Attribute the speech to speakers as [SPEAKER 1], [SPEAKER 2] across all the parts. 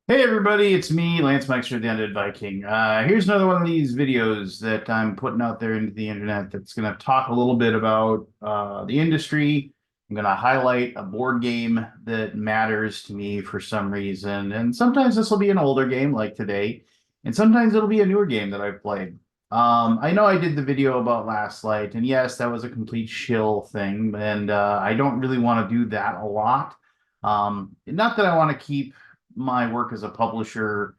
[SPEAKER 1] Hey everybody, it's me, Lance Meixer, the Undead Viking. Here's another one of these videos that I'm putting out there into the internet that's going to talk a little bit about the industry. I'm going to highlight a board game that matters to me for some reason, and sometimes this will be an older game like today, and sometimes it'll be a newer game that I've played. I know I did the video about Last Light, and yes, that was a complete shill thing, and I don't really want to do that a lot. Not that I want to keep my work as a publisher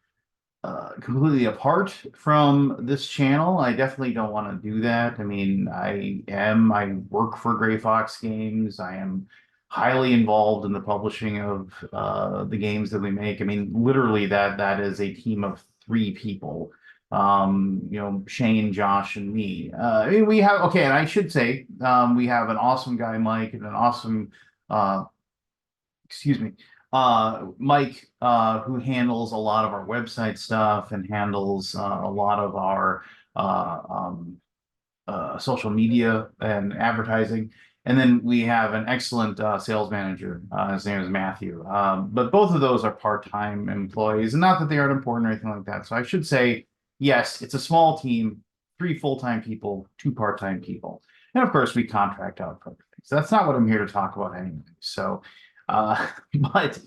[SPEAKER 1] completely apart from this channel. I definitely don't want to do that. I mean, I work for Gray Fox Games. I am highly involved in the publishing of the games that we make. I mean, literally that is a team of 3 people. Shane, Josh, and me. I mean, we have, okay, and I should say, we have an awesome guy, Mike, and an awesome, excuse me, Mike, who handles a lot of our website stuff and handles a lot of our social media and advertising. And then we have an excellent sales manager. His name is Matthew. But both of those are part-time employees, and not that they aren't important or anything like that. So I should say, yes, it's a small team, 3 full-time people, 2 part-time people. And of course, we contract out for everything. So that's not what I'm here to talk about anyway. So but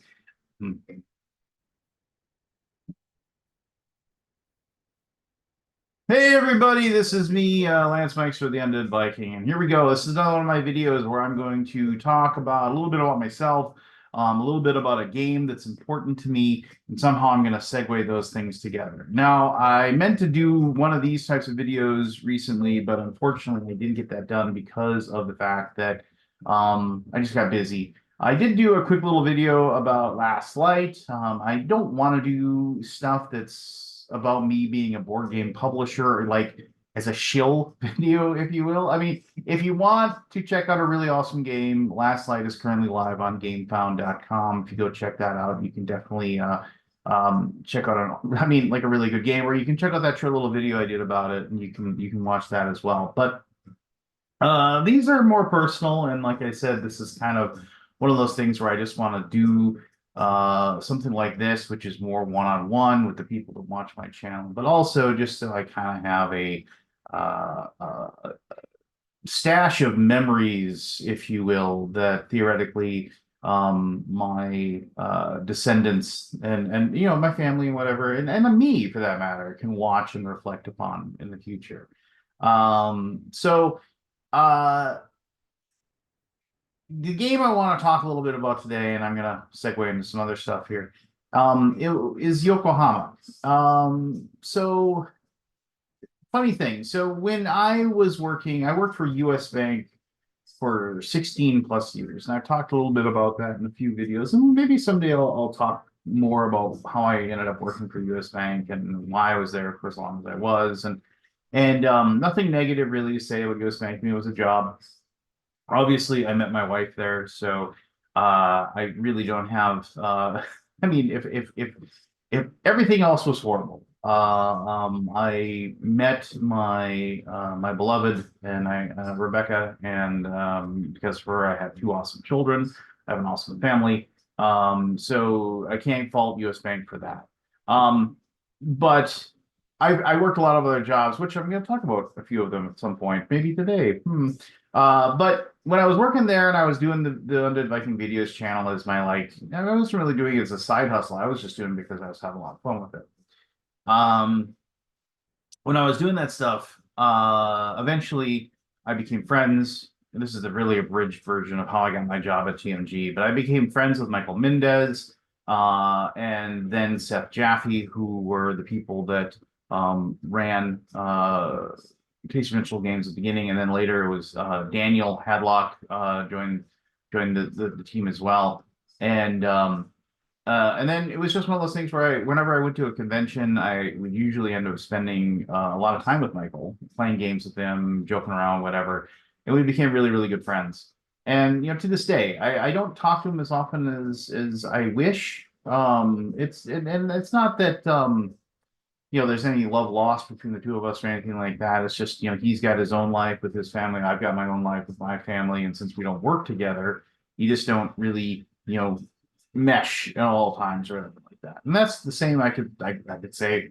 [SPEAKER 1] hey everybody, this is me, Lance Meixer, the Undead Viking, and here we go. This is another one of my videos where I'm going to talk about a little bit about myself, a little bit about a game that's important to me, and somehow I'm going to segue those things together. Now, I meant to do one of these types of videos recently, but unfortunately I didn't get that done because of the fact that I just got busy. I did do a quick little video about Last Light. I don't want to do stuff that's about me being a board game publisher, like as a shill video, if you will. I mean, if you want to check out a really awesome game, Last Light is currently live on GameFound.com. If you go check that out, you can definitely check out like a really good game, or you can check out that short little video I did about it, and you can watch that as well. But these are more personal, and like I said, this is kind of one of those things where I just want to do something like this, which is more one-on-one with the people that watch my channel, but also just so I kind of have a stash of memories, if you will, that theoretically my descendants and my family and whatever, and me for that matter, can watch and reflect upon in the future. So the game I want to talk a little bit about today, and I'm going to segue into some other stuff here, it is Yokohama. So funny thing. So when I was working, I worked for US Bank for 16 plus years, and I've talked a little bit about that in a few videos, and maybe someday I'll talk more about how I ended up working for US Bank and why I was there for as long as I was, and nothing negative really to say about US Bank. I mean, it was a job. Obviously, I met my wife there, so I really don't have. I mean, if everything else was horrible, I met my my beloved and Rebecca, and because of her, I have 2 awesome children. I have an awesome family. So I can't fault US Bank for that. But I worked a lot of other jobs, which I'm going to talk about a few of them at some point, maybe today. But when I was working there and I was doing the Undead Viking Videos channel as my, I wasn't really doing it as a side hustle. I was just doing it because I was having a lot of fun with it. When I was doing that stuff, eventually I became friends. And this is a really abridged version of how I got my job at TMG, but I became friends with Michael Mendez and then Seth Jaffe, who were the people that ran Tasty Mitchell Games at the beginning, and then later it was Daniel Hadlock joined the team as well, and then it was just one of those things where whenever I went to a convention, I would usually end up spending a lot of time with Michael, playing games with him, joking around, whatever, and we became really, really good friends. And to this day, I don't talk to him as often as I wish, And it's not that there's any love lost between the two of us or anything like that. It's just, he's got his own life with his family. I've got my own life with my family. And since we don't work together, you just don't really, mesh at all times or anything like that. And that's the same I could say,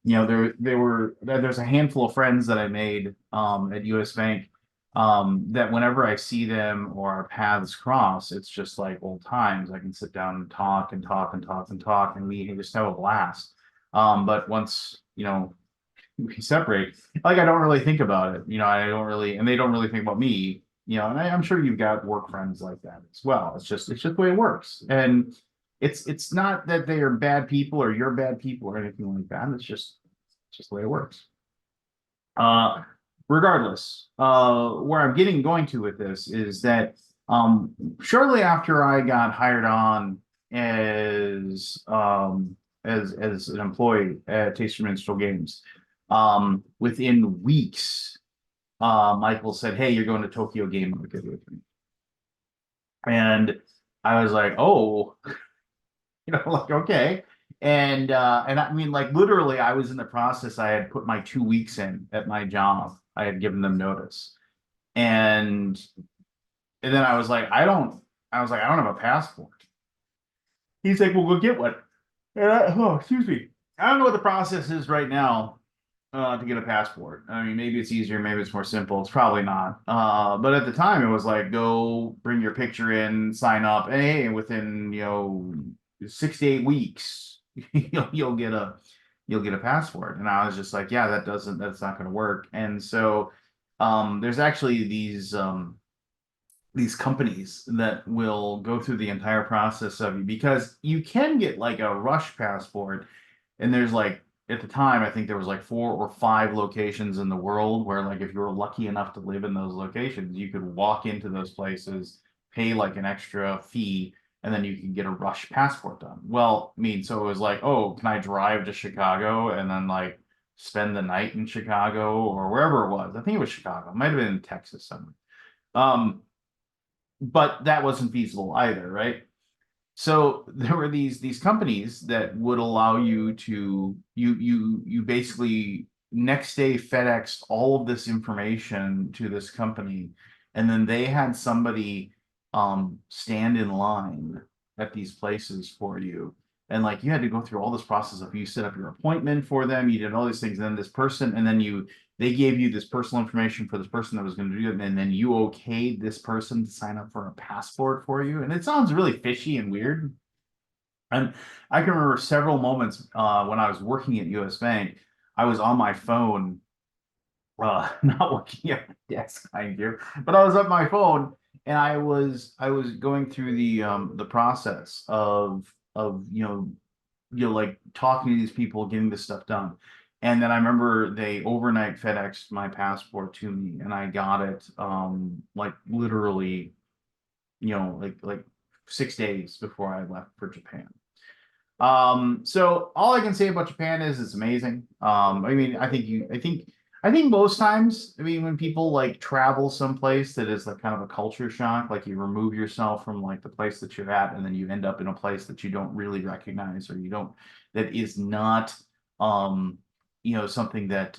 [SPEAKER 1] there's a handful of friends that I made at US Bank that whenever I see them or our paths cross, it's just like old times. I can sit down and talk and talk and talk and talk, and we just have a blast. But once, we separate, like I don't really think about it. I don't really, and they don't really think about me. And I'm sure you've got work friends like that as well. It's just the way it works. And it's not that they are bad people or you're bad people or anything like that. It's just the way it works. Uh, Regardless, where I'm going to with this is that shortly after I got hired on as as an employee at Taster Minstrel Games, within weeks, Michael said, "Hey, you're going to Tokyo Game Market with me," and I was like, "Oh, like okay." And I mean, like literally, I was in the process. I had put my 2 weeks in at my job. I had given them notice, and and then I was like, I don't have a passport. He's like, well, go get one. Oh, excuse me. I don't know what the process is right now to get a passport. I mean, maybe it's easier, maybe it's more simple. It's probably not. But at the time, it was like, go bring your picture in, sign up, and hey, within 6 to 8 weeks, you'll get a passport. And I was just like, yeah, that's not going to work. And so, there's actually these companies that will go through the entire process of you because you can get like a rush passport, and there's like at the time I think there was like 4 or 5 locations in the world where like if you were lucky enough to live in those locations you could walk into those places, pay like an extra fee, and then you can get a rush passport done. Well, I mean, so it was like, oh, can I drive to Chicago and then like spend the night in Chicago or wherever it was? I think it was Chicago, it might have been in Texas somewhere. um but that wasn't feasible either, right? So there were these companies that would allow you to you basically next day FedEx all of this information to this company, and then they had somebody stand in line at these places for you. And like you had to go through all this process of you set up your appointment for them, you did all these things, and then this person, and then they gave you this personal information for this person that was going to do it, and then you okayed this person to sign up for a passport for you. And it sounds really fishy and weird. And I can remember several moments when I was working at US Bank, I was on my phone, not working at my desk, mind you, but I was on my phone and I was going through the process of like talking to these people, getting this stuff done. And then I remember they overnight FedExed my passport to me, and I got it like literally, like 6 days before I left for Japan. So all I can say about Japan is it's amazing. I mean, I think most times, I mean, when people like travel someplace that is like kind of a culture shock, like you remove yourself from like the place that you're at, and then you end up in a place that you don't really recognize, or you don't, that is not, um, something that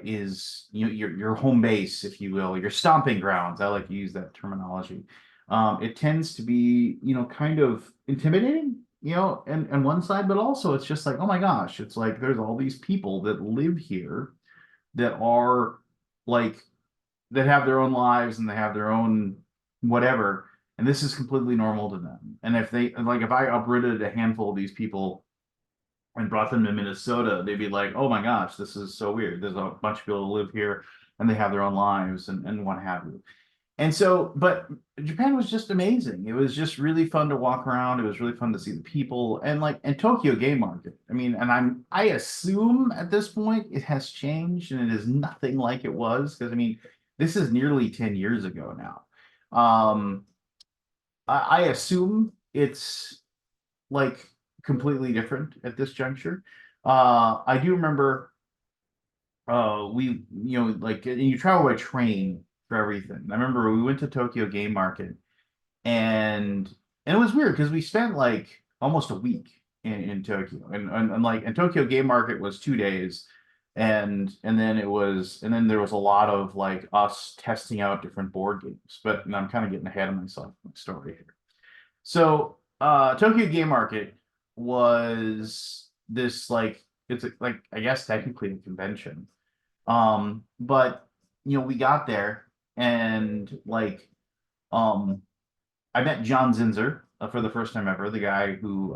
[SPEAKER 1] is, your home base, if you will, your stomping grounds. I like to use that terminology. It tends to be, kind of intimidating, and one side, but also it's just like, oh my gosh, it's like there's all these people that live here that are like that have their own lives and they have their own whatever, and this is completely normal to them. And if I uprooted a handful of these people and brought them to Minnesota, they'd be like, oh my gosh, this is so weird. There's a bunch of people who live here and they have their own lives and what have you. And so, but Japan was just amazing. It was just really fun to walk around. It was really fun to see the people and Tokyo Game Market. I mean, and I assume at this point it has changed and it is nothing like it was, because I mean, this is nearly 10 years ago now. I assume it's like completely different at this juncture. I do remember we like, and you travel by train for everything. I remember we went to Tokyo Game Market, and it was weird because we spent like almost a week in Tokyo, and Tokyo Game Market was 2 days, and then there was a lot of like us testing out different board games. But I'm kind of getting ahead of myself in my story here. So Tokyo Game Market was this like like I guess technically a convention. But we got there and like I met John Zinzer for the first time ever, the guy who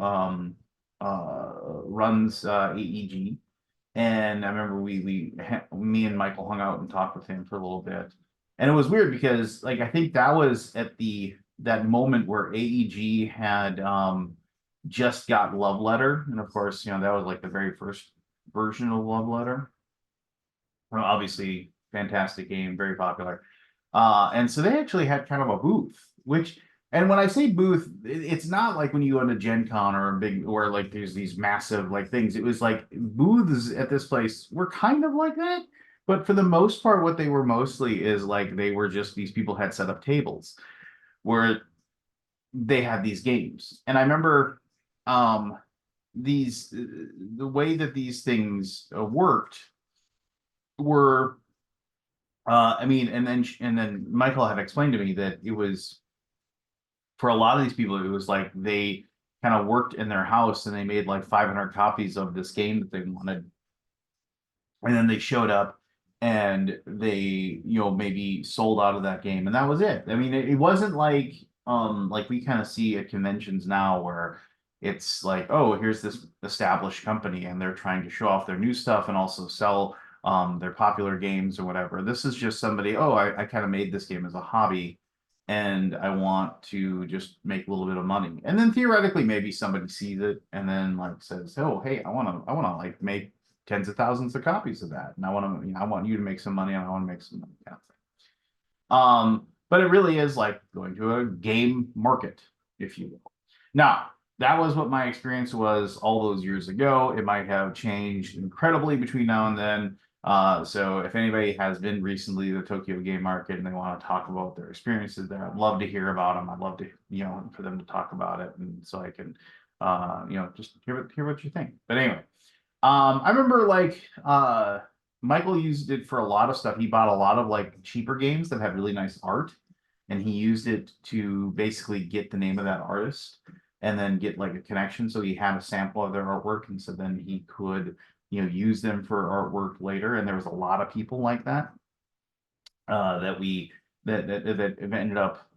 [SPEAKER 1] runs AEG. And I remember me and Michael hung out and talked with him for a little bit. And it was weird because like I think that was at that moment where AEG had just got Love Letter. And of course, that was like the very first version of Love Letter. Well, obviously, fantastic game, very popular. And so they actually had kind of a booth, and when I say booth, it's not like when you go to Gen Con or a big, where like there's these massive like things. It was like booths at this place were kind of like that. But for the most part, what they were mostly is like they were just these people had set up tables where they had these games. And I remember the way that these things worked were I mean, and then Michael had explained to me that it was for a lot of these people, it was like they kind of worked in their house and they made like 500 copies of this game that they wanted, and then they showed up and they maybe sold out of that game, and that was it. I mean, it wasn't like we kind of see at conventions now where it's like, oh, here's this established company and they're trying to show off their new stuff and also sell their popular games or whatever. This is just somebody, oh, I kind of made this game as a hobby and I want to just make a little bit of money. And then theoretically, maybe somebody sees it and then like says, oh, hey, I want to like make tens of thousands of copies of that. And I want you to make some money and I want to make some money. Kind of thing. But it really is like going to a game market, if you will. Now, that was what my experience was all those years ago. It might have changed incredibly between now and then. So if anybody has been recently to the Tokyo Game Market and they want to talk about their experiences there, I'd love to hear about them. I'd love to, for them to talk about it, and so I can, just hear what you think. But anyway, I remember like Michael used it for a lot of stuff. He bought a lot of like cheaper games that had really nice art, and he used it to basically get the name of that artist and then get like a connection. So he had a sample of their artwork, and so then he could use them for artwork later. And there was a lot of people like that that we that ended up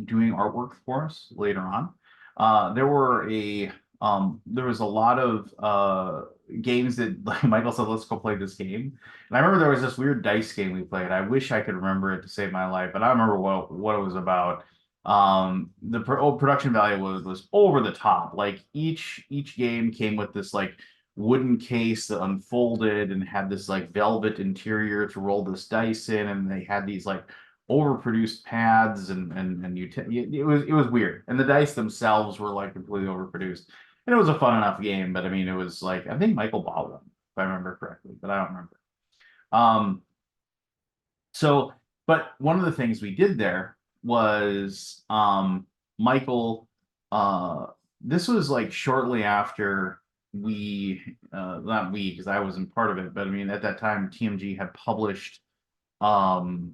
[SPEAKER 1] doing artwork for us later on. There was a lot of games that like Michael said, let's go play this game. And I remember there was this weird dice game we played. I wish I could remember it to save my life, but I don't remember what it was about. The production value was over the top. Like each game came with this like wooden case that unfolded and had this like velvet interior to roll this dice in, and they had these like overproduced pads and it was weird. And the dice themselves were like completely overproduced. And it was a fun enough game, but I mean, it was like I think Michael bought one, if I remember correctly, but I don't remember. Um, so, but one of the things we did there was Michael. This was like shortly after not we, because I wasn't part of it, but I mean, at that time, TMG had published Orleans, and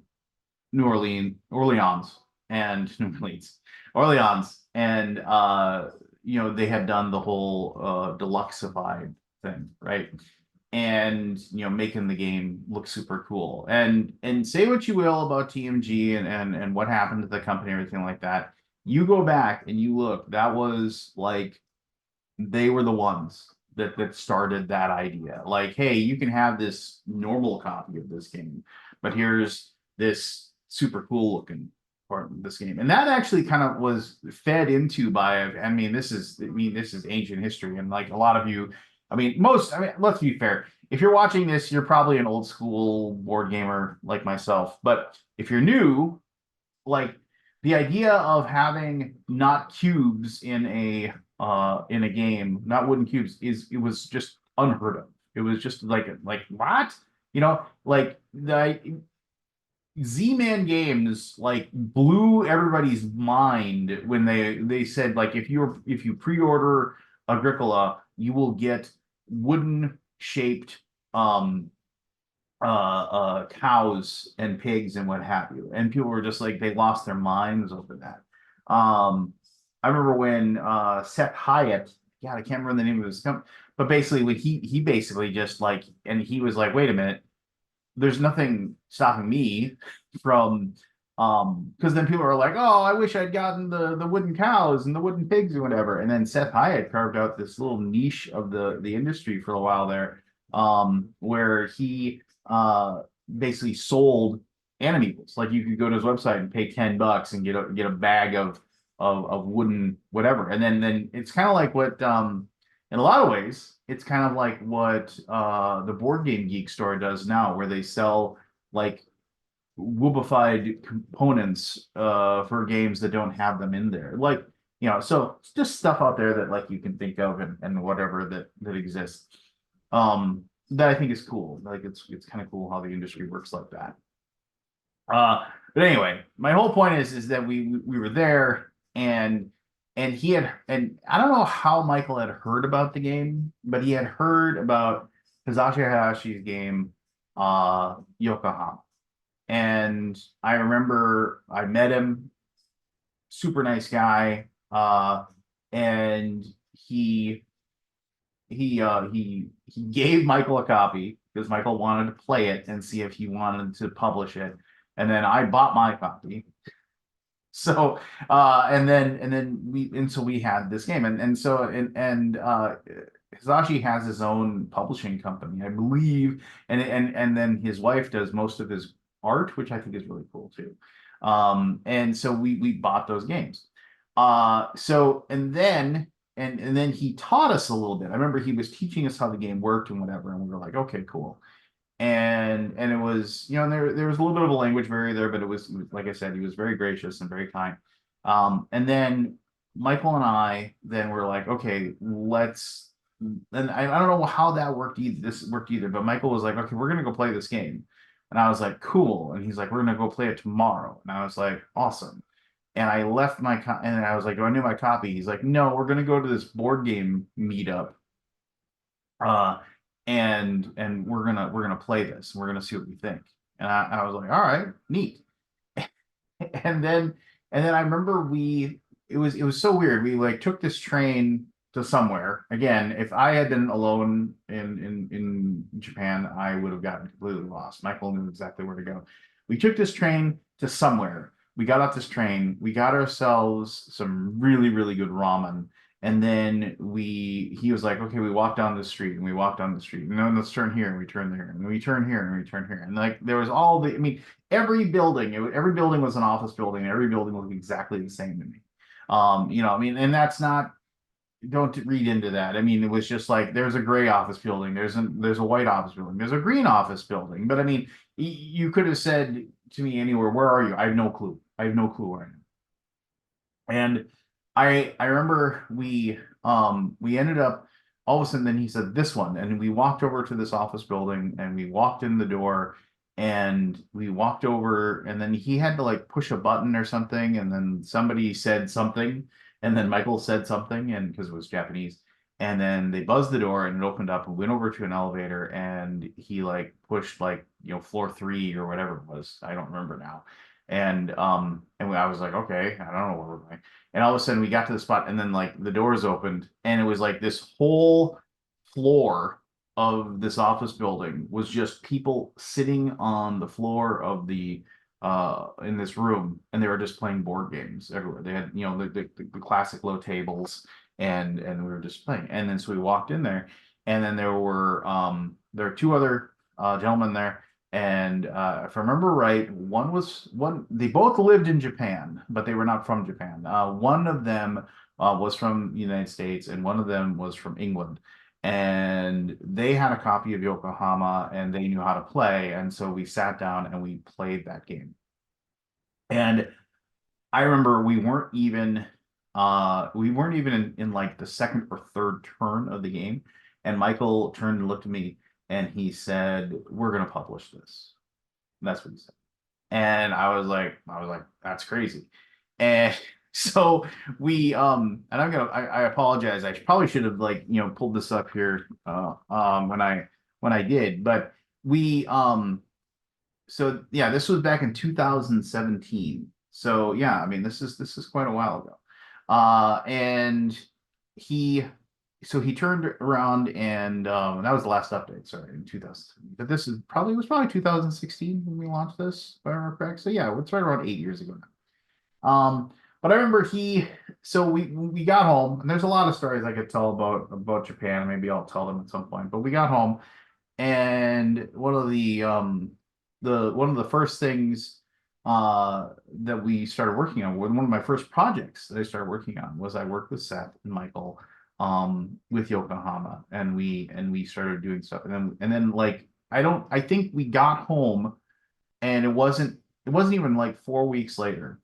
[SPEAKER 1] New Orleans, and they had done the whole deluxeified thing, right? And making the game look super cool. And say what you will about TMG and what happened to the company and everything like that. You go back and you look, that was like they were the ones that started that idea. Like, hey, you can have this normal copy of this game, but here's this super cool looking part of this game. And that actually kind of was fed into by, this is ancient history. And like a lot of you, let's be fair. If you're watching this, you're probably an old school board gamer like myself. But if you're new, like the idea of having not cubes in a game, not wooden cubes, it was just unheard of. It was just like what? Like Z-Man Games like blew everybody's mind when they said like if you pre-order Agricola, you will get wooden shaped um cows and pigs and what have you. And people were just like they lost their minds over that. I remember when Seth Hyatt, God, I can't remember the name of his company, but basically when he basically just like and he was like, wait a minute, there's nothing stopping me from because then people are like, oh, I wish I'd gotten the wooden cows and the wooden pigs or whatever. And then Seth Hyatt carved out this little niche of the industry for a while there, where he basically sold animals. Like you could go to his website and pay $10 and get a bag of wooden whatever. And then it's kind of like what in a lot of ways, it's kind of like what the Board Game Geek store does now, where they sell like woobified components for games that don't have them in there. Like, so it's just stuff out there that like you can think of and whatever that exists. That I think is cool. Like it's kind of cool how the industry works like that. But anyway, my whole point is that we were there and he had and I don't know how Michael had heard about the game, but he had heard about Hisashi Hayashi's game, Yokohama. And I remember I met him, super nice guy, and he gave Michael a copy because Michael wanted to play it and see if he wanted to publish it. And then I bought my copy. So and so we had this game and Hisashi has his own publishing company, I believe, and then his wife does most of his art, which I think is really cool too. And so we bought those games. So and then he taught us a little bit. I remember he was teaching us how the game worked and whatever, and we were like, okay, cool. And it was, there was a little bit of a language barrier there, but it was like I said, he was very gracious and very kind. And then Michael and I then were like, okay, let's. And I don't know how that worked either. This worked either, but Michael was like, okay, we're gonna go play this game, and I was like, cool. And he's like, we're gonna go play it tomorrow, and I was like, awesome. And I left and I was like, do I need my copy? He's like, no, we're gonna go to this board game meetup uh and we're gonna play this. We're gonna see what we think. And I was like, all right, neat. And then I remember it was so weird. We like took this train to somewhere. Again, if I had been alone in Japan, I would have gotten completely lost. Michael knew exactly where to go. We took this train to somewhere. We got off this train. We got ourselves some really, really good ramen. And then he was like, okay, we walked down the street and we walked down the street. And then let's turn here and we turn there and we turn here and we turn here. And like there was I mean, every building was an office building. Every building looked exactly the same to me. I mean, and that's not, don't read into that. I mean, it was just like there's a gray office building, there's a white office building, there's a green office building. But I mean, you could have said to me anywhere, where are you? I have no clue. I have no clue where I am. And I remember we ended up all of a sudden then he said this one and we walked over to this office building and we walked in the door and we walked over and then he had to like push a button or something and then somebody said something and then Michael said something and because it was Japanese and then they buzzed the door and it opened up and went over to an elevator and he like pushed like floor 3 or whatever it was, I don't remember now. And I was like, okay, I don't know where we're going. And all of a sudden we got to the spot and then like the doors opened and it was like this whole floor of this office building was just people sitting on the floor of the in this room and they were just playing board games everywhere. They had, the classic low tables and we were just playing. And then so we walked in there and then there were two other gentlemen there and if I remember right, they both lived in Japan, but they were not from Japan. One of them was from the United States, and one of them was from England. And they had a copy of Yokohama and they knew how to play. And so we sat down and we played that game. And I remember we weren't even in like the second or third turn of the game. And Michael turned and looked at me and he said, we're gonna publish this. And that's what he said. And I was like, that's crazy. And so we and I apologize. I probably should have like, pulled this up here when I did, but we so yeah, this was back in 2017. So yeah, I mean this is quite a while ago. And he he turned around and that was the last update, sorry, in 2000. But this is probably it was probably 2016 when we launched this, if I remember correct. So yeah, it's right around 8 years ago now. But I remember we got home, and there's a lot of stories I could tell about Japan. Maybe I'll tell them at some point. But we got home, and one of the first things that we started working on, one of my first projects that I started working on was I worked with Seth and Michael with Yokohama, and we started doing stuff, and then like I think we got home, and it wasn't even like 4 weeks later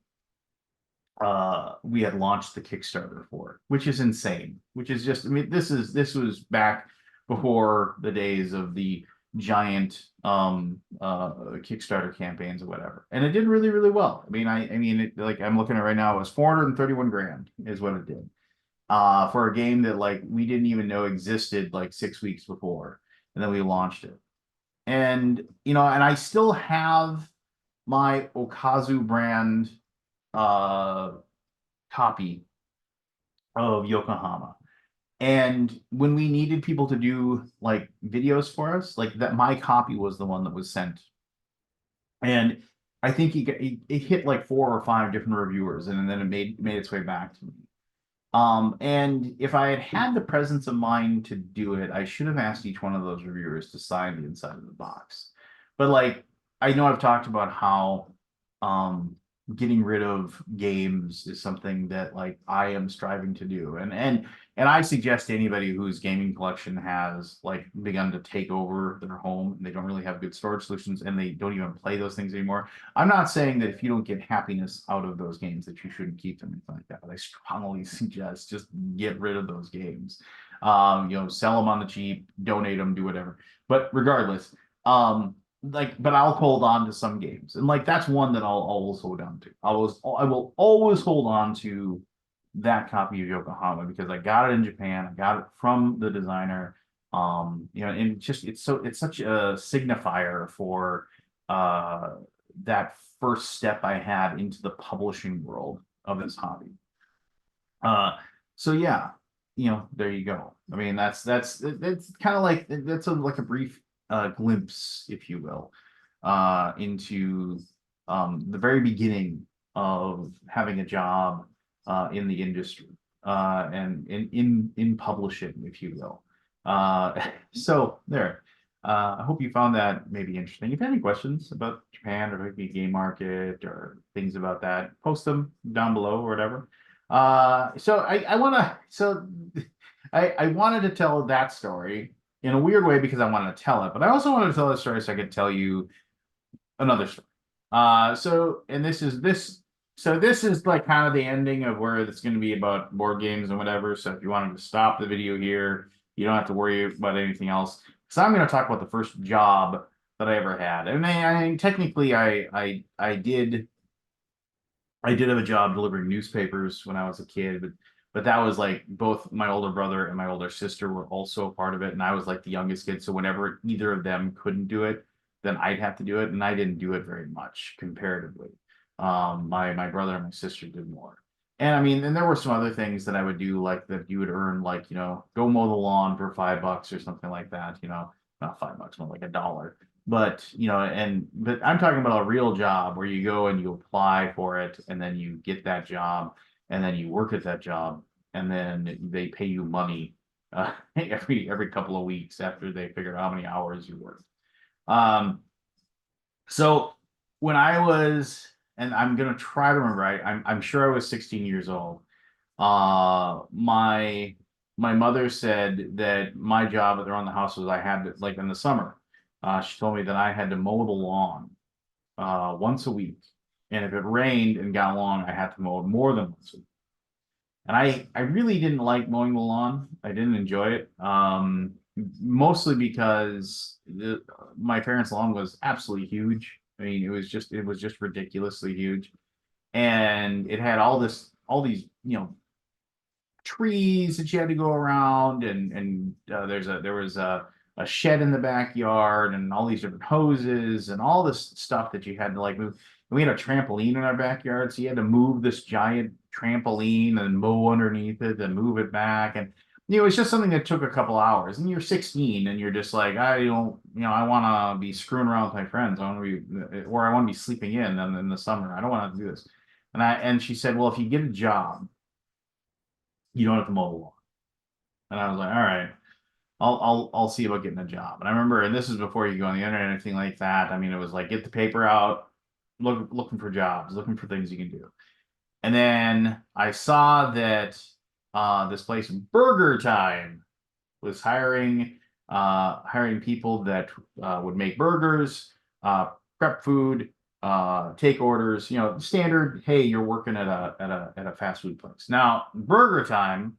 [SPEAKER 1] we had launched the Kickstarter for it, which is insane. Which is just, I mean, this was back before the days of the giant Kickstarter campaigns or whatever, and it did really really well. Like I'm looking at it right now, it was 431 grand is what it did for a game that like we didn't even know existed like 6 weeks before, and then we launched it, and and I still have my Okazu brand uh copy of Yokohama. And when we needed people to do like videos for us, like that, my copy was the one that was sent. And I think it hit like 4 or 5 different reviewers, and then it made its way back to me. And if I had had the presence of mind to do it, I should have asked each one of those reviewers to sign the inside of the box. But like, I know I've talked about how um, getting rid of games is something that like I am striving to do, and I suggest to anybody whose gaming collection has like begun to take over their home and they don't really have good storage solutions and they don't even play those things anymore. I'm not saying that if you don't get happiness out of those games that you shouldn't keep them, anything like that, but I strongly suggest just get rid of those games. Sell them on the cheap, donate them, do whatever. But regardless, but I'll hold on to some games, and like that's one that I'll always hold on to. I will always hold on to that copy of Yokohama because I got it in Japan. I got it from the designer. And it's such a signifier for that first step I had into the publishing world of this hobby. So yeah, there you go. I mean, that's kind of like like a brief glimpse, if you will, into the very beginning of having a job in the industry and in publishing, if you will. So there. I hope you found that maybe interesting. If you have any questions about Japan or the game market or things about that, post them down below or whatever. I wanted to tell that story in a weird way because I wanted to tell it, but I also wanted to tell the story so I could tell you another story. This is like kind of the ending of where it's going to be about board games and whatever. So if you wanted to stop the video here, you don't have to worry about anything else. So I'm going to talk about the first job that I ever had, and technically I did have a job delivering newspapers when I was a kid, but that was like both my older brother and my older sister were also a part of it, and I was like the youngest kid. So whenever either of them couldn't do it, then I'd have to do it, and I didn't do it very much comparatively. My brother and my sister did more. And I mean, and there were some other things that I would do, like that you would earn, like, go mow the lawn for $5 or something like that, not $5, more like $1. But but I'm talking about a real job where you go and you apply for it, and then you get that job, and then you work at that job, and then they pay you money every couple of weeks after they figure out how many hours you work. So when I was, and I'm gonna try to remember, I'm sure I was 16 years old. My mother said that my job around the house was I had to, like in the summer. She told me that I had to mow the lawn once a week, and if it rained and got long, I had to mow it more than once a week. And I really didn't like mowing the lawn. I didn't enjoy it. Mostly because my parents' lawn was absolutely huge. I mean, it was just ridiculously huge, and it had all these, trees that you had to go around, and there was a shed in the backyard, and all these different hoses and all this stuff that you had to like move. And we had a trampoline in our backyard, so you had to move this giant trampoline and mow underneath it and move it back. And it was just something that took a couple hours. And you're 16 and you're just like, I don't, I want to be screwing around with my friends. I want to be, or I want to be sleeping in the summer. I don't want to do this. And she said, well, if you get a job, you don't have to mow the lawn. And I was like, all right, I'll see about getting a job. And I remember, and this is before you go on the internet or anything like that. I mean, it was like get the paper out, looking for jobs, looking for things you can do. And then I saw that this place Burger Time was hiring people that would make burgers, prep food, take orders, standard, hey, you're working at a fast food place. Now, Burger Time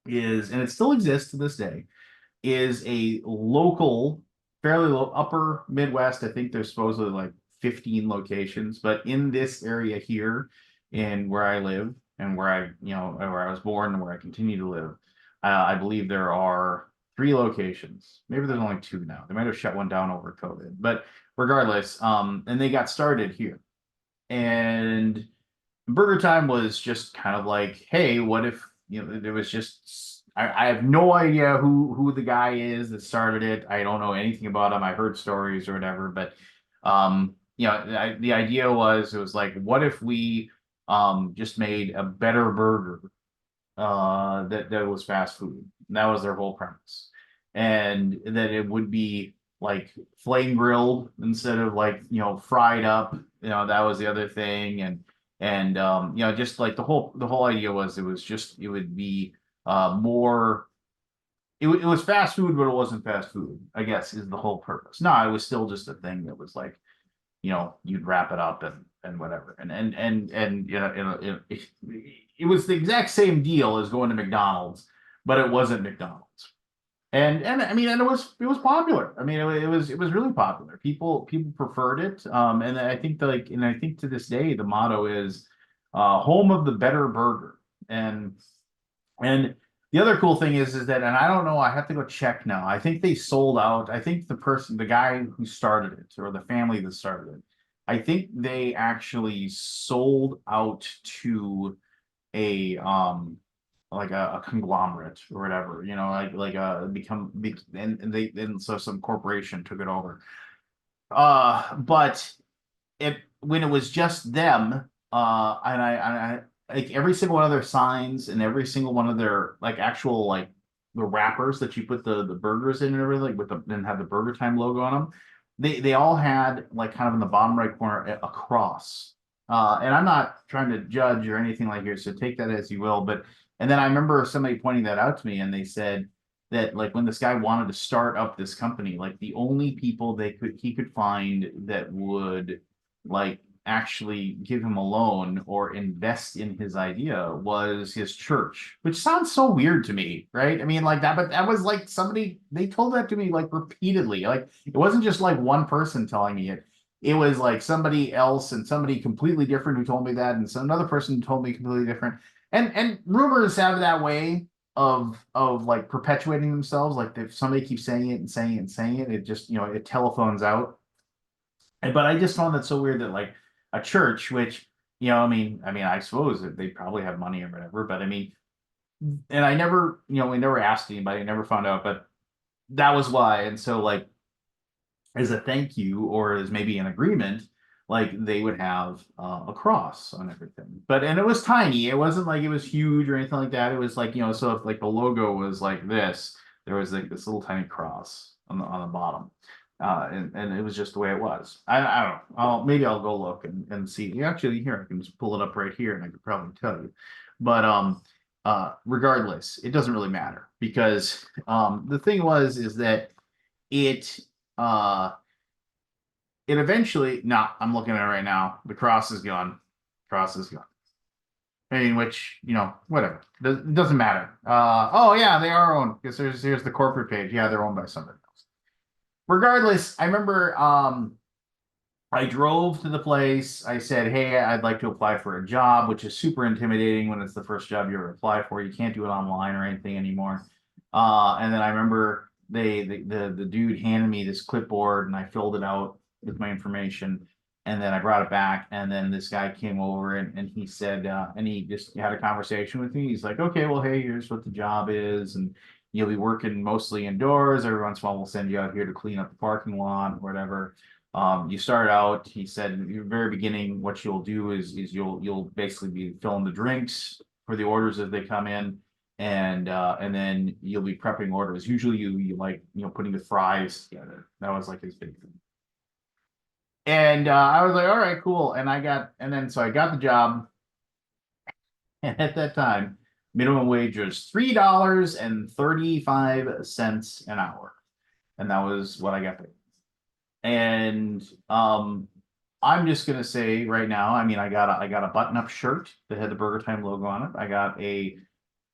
[SPEAKER 1] is, and it still exists to this day, is a local, fairly low upper Midwest. I think there's supposedly like 15 locations, but in this area here, in where I live and where I was born and where I continue to live, I believe there are 3 locations. Maybe there's only 2 now. They might have shut one down over COVID, but regardless, and they got started here. And Burger Time was just kind of like, hey, what if, there was just, I have no idea who the guy is that started it. I don't know anything about him. I heard stories or whatever, but the idea was, it was like, what if we just made a better burger that was fast food? And that was their whole premise, and that it would be like flame grilled instead of like fried up. That was the other thing, and just like the whole idea was, it would be more. It was fast food, but it wasn't fast food, I guess, is the whole purpose. No, it was still just a thing that was like, you'd wrap it up and whatever. And it was the exact same deal as going to McDonald's, but it wasn't McDonald's. And I mean, and it was popular. I mean, it was really popular. People preferred it. And I think to this day the motto is home of the better burger. And the other cool thing is that, and I don't know, I have to go check now. I think they sold out. I think the guy who started it, or the family that started it, I think they actually sold out to a like a conglomerate or whatever, like become big, and so some corporation took it over. But when it was just them, and I like every single one of their signs and every single one of their like actual like the wrappers that you put the burgers in and everything, like and have the Burger Time logo on them. They all had like kind of in the bottom right corner a cross. And I'm not trying to judge or anything like here, so take that as you will. But and then I remember somebody pointing that out to me, and they said that like when this guy wanted to start up this company, like the only people he could find that would like actually give him a loan or invest in his idea was his church, which sounds so weird to me, right? I mean, like that, but that was like they told that to me like repeatedly. Like it wasn't just like one person telling me it. It was like somebody else and somebody completely different who told me that, and so another person told me completely different. And rumors have that way of like perpetuating themselves. Like if somebody keeps saying it and saying it and saying it, it just it telephones out. But I just found that so weird that like a church, which I mean, I suppose that they probably have money or whatever, but I mean, and I never, we never asked anybody, never found out, but that was why. And so like as a thank you or as maybe an agreement, like they would have a cross on everything. And it was tiny. It wasn't like it was huge or anything like that. It was like, so if like the logo was like this, there was like this little tiny cross on the bottom. And it was just the way it was. I don't know. Maybe I'll go look and see. Actually, here I can just pull it up right here, and I could probably tell you. But regardless, it doesn't really matter because the thing is that it it eventually. No, I'm looking at it right now. The cross is gone. Cross is gone. I mean, which whatever. It doesn't matter. Oh yeah, they are owned because here's the corporate page. Yeah, they're owned by somebody. Regardless, I remember I drove to the place. I said, "Hey, I'd like to apply for a job," which is super intimidating when it's the first job you ever apply for. You can't do it online or anything anymore. And then I remember the dude handed me this clipboard and I filled it out with my information. And then I brought it back. And then this guy came over and he said, and he just had a conversation with me. He's like, "Okay, well, hey, here's what the job is. And you'll be working mostly indoors. Every once in a while, we'll send you out here to clean up the parking lot, or whatever. You start out," he said, "in the very beginning, what you'll do is you'll basically be filling the drinks for the orders as they come in, and then you'll be prepping orders. Usually you like, putting the fries together." That was like his big thing. And I was like, "All right, cool." So I got the job, and at that time, minimum wage was $3.35 an hour, and that was what I got paid. And I'm just gonna say right now, I mean, I got a button-up shirt that had the Burger Time logo on it. I got a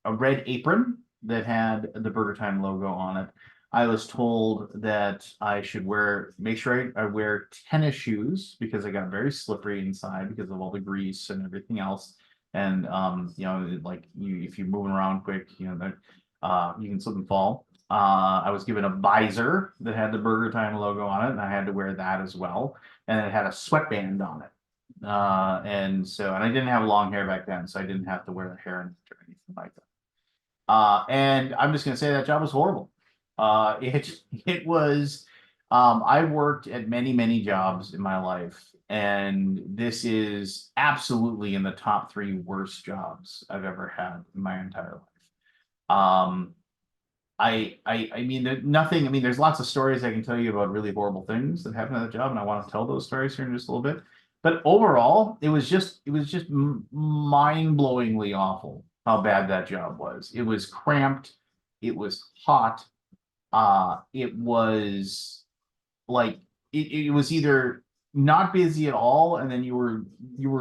[SPEAKER 1] red apron that had the Burger Time logo on it. I was told that I should make sure I wear tennis shoes because I got very slippery inside because of all the grease and everything else. And like if you're moving around quick, that you can slip and fall. I was given a visor that had the Burger Time logo on it, and I had to wear that as well. And it had a sweatband on it. And I didn't have long hair back then, so I didn't have to wear the hair or anything like that. And I'm just gonna say that job was horrible. It was. I've worked at many many jobs in my life, and this is absolutely in the top three worst jobs I've ever had in my entire life. I mean, nothing. I mean, there's lots of stories I can tell you about really horrible things that happened at the job, and I want to tell those stories here in just a little bit. But overall, it was just mind-blowingly awful how bad that job was. It was cramped. It was hot. It was like it was either not busy at all, and then you were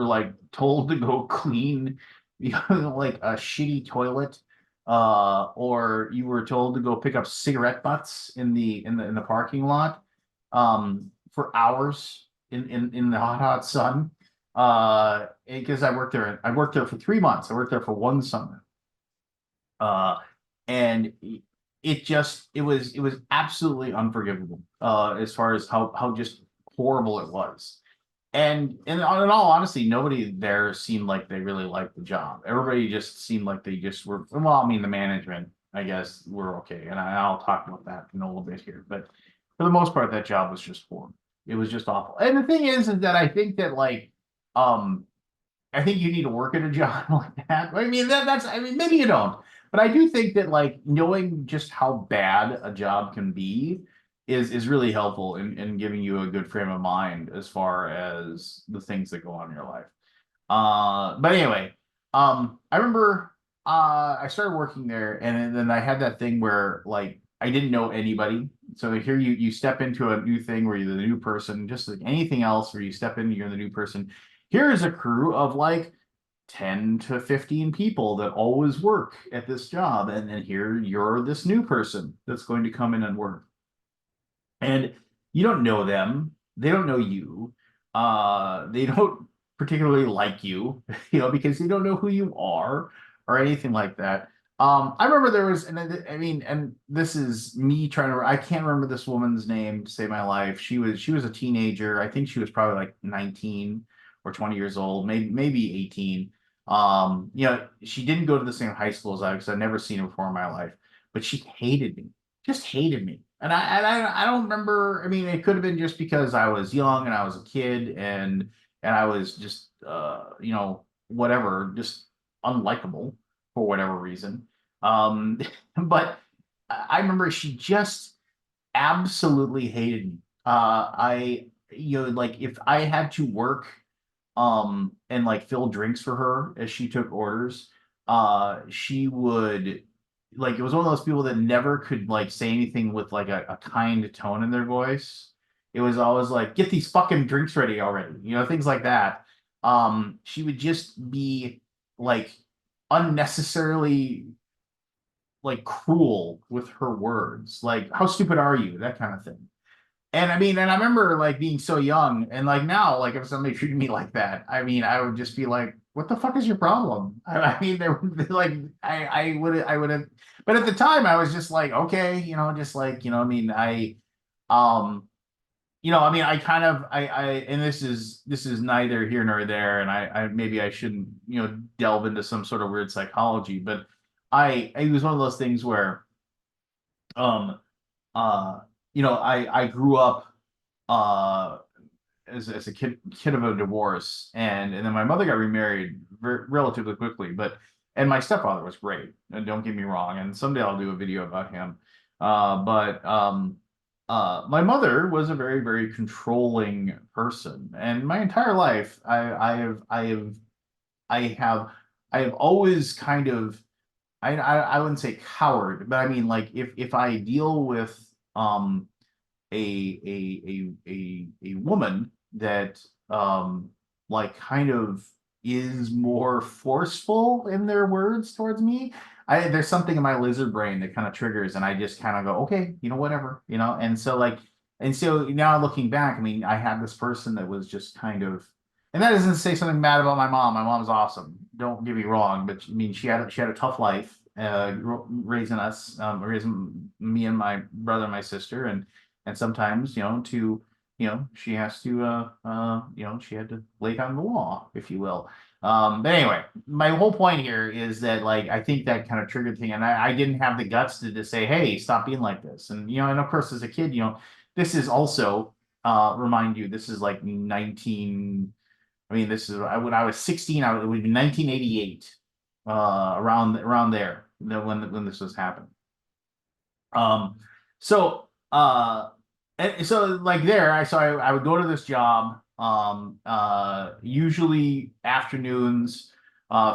[SPEAKER 1] like told to go clean, like a shitty toilet, or you were told to go pick up cigarette butts in the parking lot, for hours in the hot sun. Because I worked there for 3 months. I worked there for one summer. And it was absolutely unforgivable, as far as how just horrible it was. And in all honesty, nobody there seemed like they really liked the job. Everybody just seemed like they just were, well, I mean, the management, I guess, were okay. And I'll talk about that in a little bit here. But for the most part, that job was just horrible. It was just awful. And the thing is that I think that, like, um I think you need to work at a job like that. I mean, I mean, maybe you don't, but I do think that, like, knowing just how bad a job can be is really helpful in giving you a good frame of mind as far as the things that go on in your life. But anyway, I remember I started working there, and then I had that thing where, like, I didn't know anybody. So here you step into a new thing where you're the new person, just like anything else, where you step in, you're the new person. Here is a crew of like 10 to 15 people that always work at this job, and then here you're this new person that's going to come in and work, and you don't know them, they don't know you, they don't particularly like you, because they don't know who you are or anything like that. I remember there was, and I mean, and this is me trying to, I can't remember this woman's name to save my life. She was a teenager. I think she was probably like 19 or 20 years old, maybe 18. She didn't go to the same high school as I, because I'd never seen her before in my life, but she hated me, just hated me. And I don't remember. I mean, it could have been just because I was young and I was a kid, and I was just whatever, just unlikable for whatever reason. Um, but I remember she just absolutely hated me. Like, if I had to work and like fill drinks for her as she took orders, she would, like, it was one of those people that never could like say anything with like a kind tone in their voice. It was always like, "Get these fucking drinks ready already," things like that. She would just be like unnecessarily like cruel with her words, like, "How stupid are you?" That kind of thing. And I mean, and I remember like being so young, and like now, like if somebody treated me like that, I mean, I would just be like, "What the fuck is your problem?" I mean, there would be like, I would have, but at the time, I was just like, okay, just like, I mean, um, I mean, I kind of, and this is neither here nor there, and maybe I shouldn't, delve into some sort of weird psychology, but it was one of those things where, um, uh, I grew up, uh as a kid of a divorce, and then my mother got remarried relatively quickly, and my stepfather was great, and don't get me wrong, and someday I'll do a video about him. But my mother was a very, very controlling person, and my entire life I have I have always kind of, I wouldn't say coward, but I mean, like, if I deal with a woman that, like, kind of is more forceful in their words towards me, there's something in my lizard brain that kind of triggers, and I just kind of go, okay, whatever, and so now looking back, I mean, I had this person that was just kind of, and that doesn't say something bad about my mom. My mom's awesome. Don't get me wrong, but I mean, she had a tough life, raising us, raising me and my brother and my sister, and sometimes, she has to, she had to lay down the law, if you will. But anyway, my whole point here is that, like, I think that kind of triggered thing, and I didn't have the guts to just say, hey, stop being like this. And and of course, as a kid, this is also, remind you, this is like 19, I mean, this is, when I was 16, it would be 1988, around there, when this was happening. Um, so and so, like, there, I would go to this job, usually afternoons,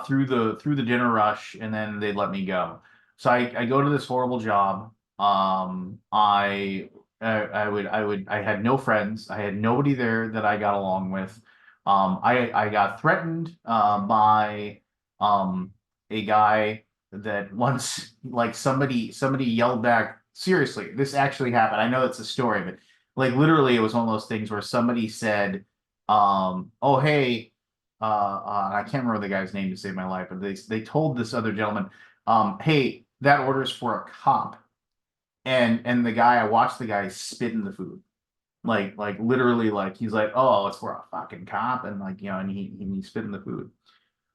[SPEAKER 1] through the dinner rush, and then they'd let me go. So I go to this horrible job. I had no friends. I had nobody there that I got along with. I got threatened, by, a guy that once, like, somebody yelled back, seriously, this actually happened. I know it's a story, but, like, literally, it was one of those things where somebody said, oh, hey, I can't remember the guy's name to save my life, but they told this other gentleman, hey, that order's for a cop. And I watched the guy spit in the food. Like literally, like, he's like, oh, it's for a fucking cop, and, like, and he spit in the food.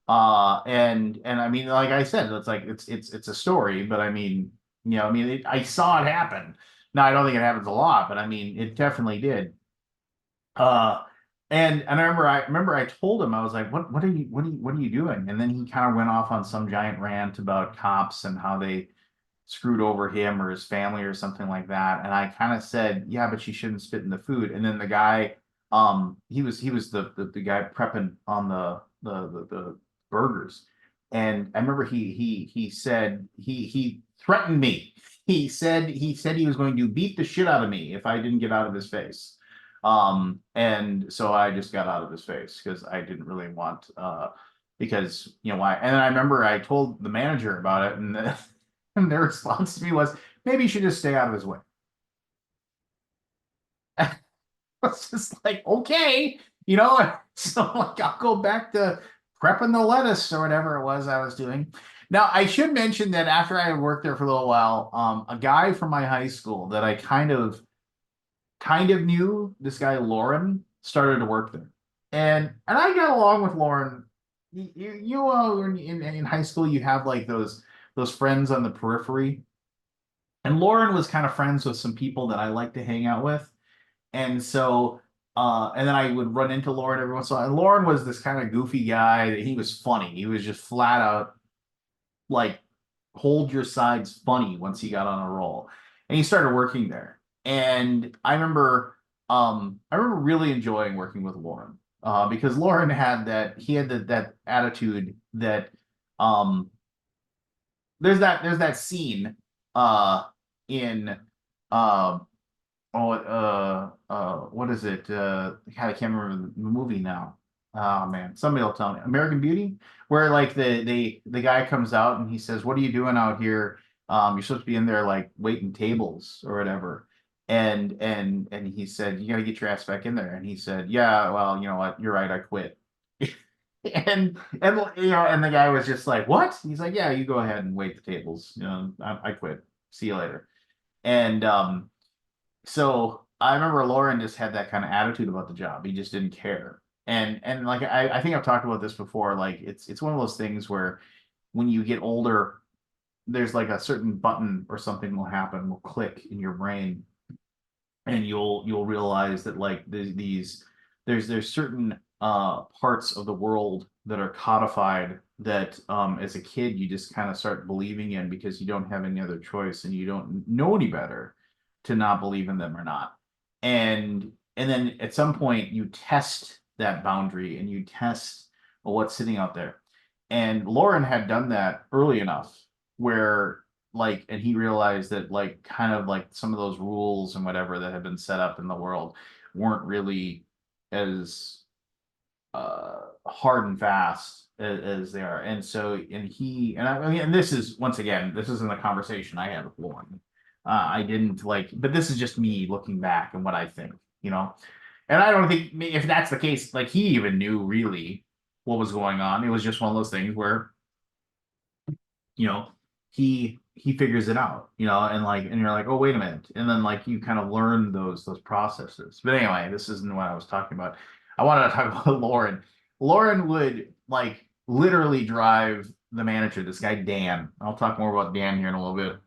[SPEAKER 1] And I mean, like I said, it's like, it's a story, but I mean, I saw it happen. Now, I don't think it happens a lot, but I mean, it definitely did. Uh, and I remember I told him, I was like, what are you doing? And then he kind of went off on some giant rant about cops and how they screwed over him or his family or something like that. And I kind of said, yeah, but you shouldn't spit in the food. And then the guy, he was the guy prepping on the burgers. And I remember he said, he threatened me. He said he was going to beat the shit out of me if I didn't get out of his face. And so I just got out of his face because I didn't really want, because, why. And then I remember I told the manager about it, and and their response to me was, maybe you should just stay out of his way. I was just like, okay, so, like, I'll go back to prepping the lettuce or whatever it was I was doing. Now, I should mention that after I had worked there for a little while, a guy from my high school that I kind of knew, this guy Lauren, started to work there, and I got along with Lauren. In high school, you have, like, those friends on the periphery, and Lauren was kind of friends with some people that I like to hang out with. And so, and then I would run into Lauren every once in a while. And Lauren was this kind of goofy guy. He was funny. He was just flat out, like, hold your sides funny once he got on a roll. And he started working there. And I remember really enjoying working with Lauren, because Lauren had that attitude that, um, there's that scene, in, um what is it? God, I can't remember the movie now. Oh man, somebody will tell me. American Beauty, where, like, the guy comes out and he says, "What are you doing out here? You're supposed to be in there, like, waiting tables or whatever." And he said, you got to get your ass back in there. And he said, yeah, well, you know what? You're right. I quit. And the guy was just like, what? He's like, yeah, you go ahead and wait the tables. I quit. See you later. And so I remember Lauren just had that kind of attitude about the job. He just didn't care. And like I think I've talked about this before. Like it's one of those things where when you get older, there's like a certain button or something will happen, will click in your brain, and you'll realize that like there's certain parts of the world that are codified that as a kid you just kind of start believing in because you don't have any other choice and you don't know any better to not believe in them or not. And then at some point you test that boundary and you test, well, what's sitting out there. And Lauren had done that early enough where like, and he realized that like kind of like some of those rules and whatever that had been set up in the world weren't really as hard and fast as they are. And so, and he, and I mean, and this is once again, this isn't a conversation I had with Lauren. I didn't like, but this is just me looking back and what I think, you know. And I don't think if that's the case, like he even knew really what was going on. It was just one of those things where, you know, he figures it out, you know, and like, and you're like, oh, wait a minute. And then like you kind of learn those processes. But anyway, this isn't what I was talking about. I wanted to talk about Lauren. Lauren would like literally drive the manager, this guy Dan. I'll talk more about Dan here in a little bit.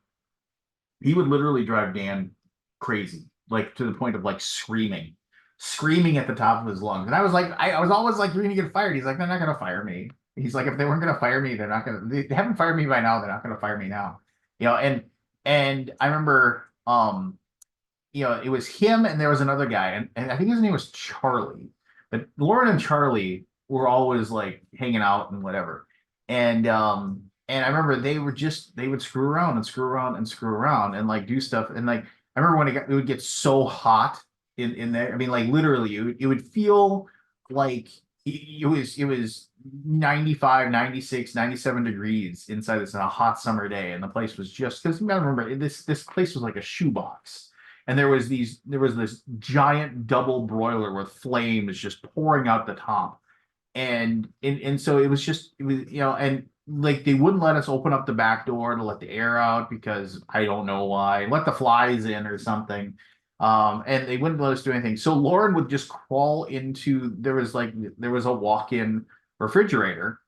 [SPEAKER 1] He would literally drive Dan crazy, like to the point of like screaming at the top of his lungs. And I was like, I was always like, you're gonna get fired. He's like, they're not gonna fire me. He's like, if they weren't gonna fire me, they're not gonna. They haven't fired me by now. They're not gonna fire me now. You know, and I remember, you know, it was him and there was another guy, and I think his name was Charlie. But Lauren and Charlie were always like hanging out and whatever. And I remember they would screw around and screw around and screw around and like do stuff. And like I remember when it would get so hot in there. I mean, like literally, it would feel like it was 95, 96, 97 degrees inside this on a hot summer day, and the place was just because you gotta remember this place was like a shoebox, and there was this giant double broiler with flames just pouring out the top, and so it was, you know, and like they wouldn't let us open up the back door to let the air out because I don't know why, let the flies in or something. And they wouldn't let us do anything. So Lauren would just crawl into, there was a walk-in refrigerator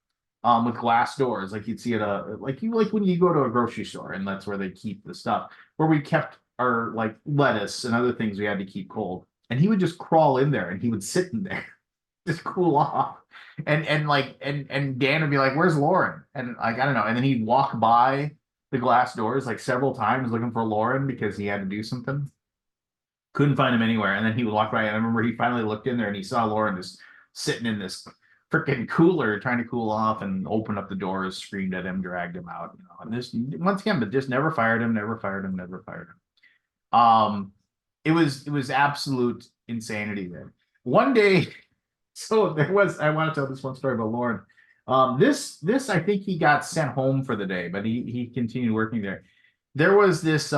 [SPEAKER 1] with glass doors, like you'd see at a like when you go to a grocery store, and that's where they keep the stuff, where we kept our like lettuce and other things we had to keep cold. And he would just crawl in there and he would sit in there, just cool off. And Dan would be like, "Where's Lauren?" And like I don't know. And then he'd walk by the glass doors like several times looking for Lauren because he had to do something. Couldn't find him anywhere. And then he would walk by, and I remember he finally looked in there and he saw Lauren just sitting in this freaking cooler trying to cool off, and opened up the doors, screamed at him, dragged him out, you know. And this once again, but just never fired him, never fired him, never fired him. It was absolute insanity there. One day, so there was, I want to tell this one story about Lauren. This I think he got sent home for the day, but he continued working there. There was this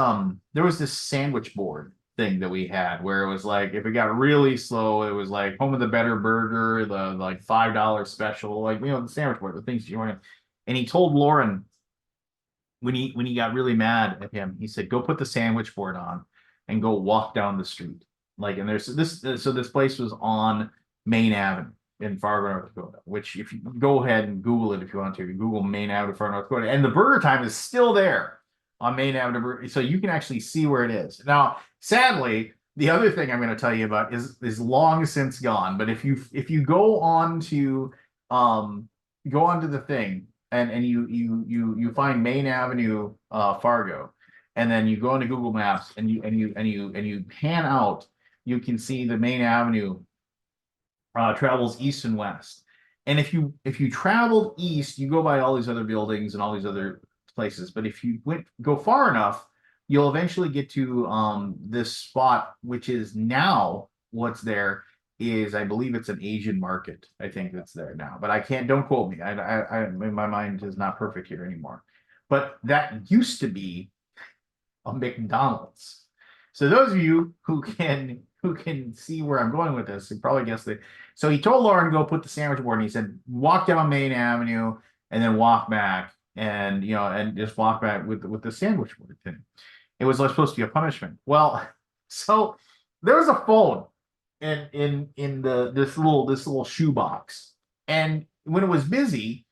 [SPEAKER 1] sandwich board thing that we had where it was like if it got really slow, it was like home of the better burger, the like $5 special, like you know, the sandwich board, the things you want. And he told Lauren when he got really mad at him, he said, "Go put the sandwich board on and go walk down the street." Like, and there's this, so this place was on Main Avenue in Fargo, North Dakota, which if you go ahead and Google it if you want to, Google Main Avenue, Fargo, North Dakota, and the Burger Time is still there on Main Avenue, so you can actually see where it is. Now, sadly, the other thing I'm going to tell you about is long since gone. But if you go on to the thing, and you find Main Avenue, Fargo, and then you go into Google Maps and you pan out, you can see the Main Avenue travels east and west. And if you traveled east, you go by all these other buildings and all these other places. But if you go far enough, you'll eventually get to this spot, which is now what's there is, I believe it's an Asian market. I think that's there now, but I can't, don't quote me. My mind is not perfect here anymore. But that used to be a McDonald's. So those of you who can see where I'm going with this, you probably guess that. So he told Lauren to go put the sandwich board, and he said walk down Main Avenue and then walk back, and and just walk back with the sandwich board thing. It was like supposed to be a punishment. Well, so there was a phone in the this little shoebox, and when it was busy,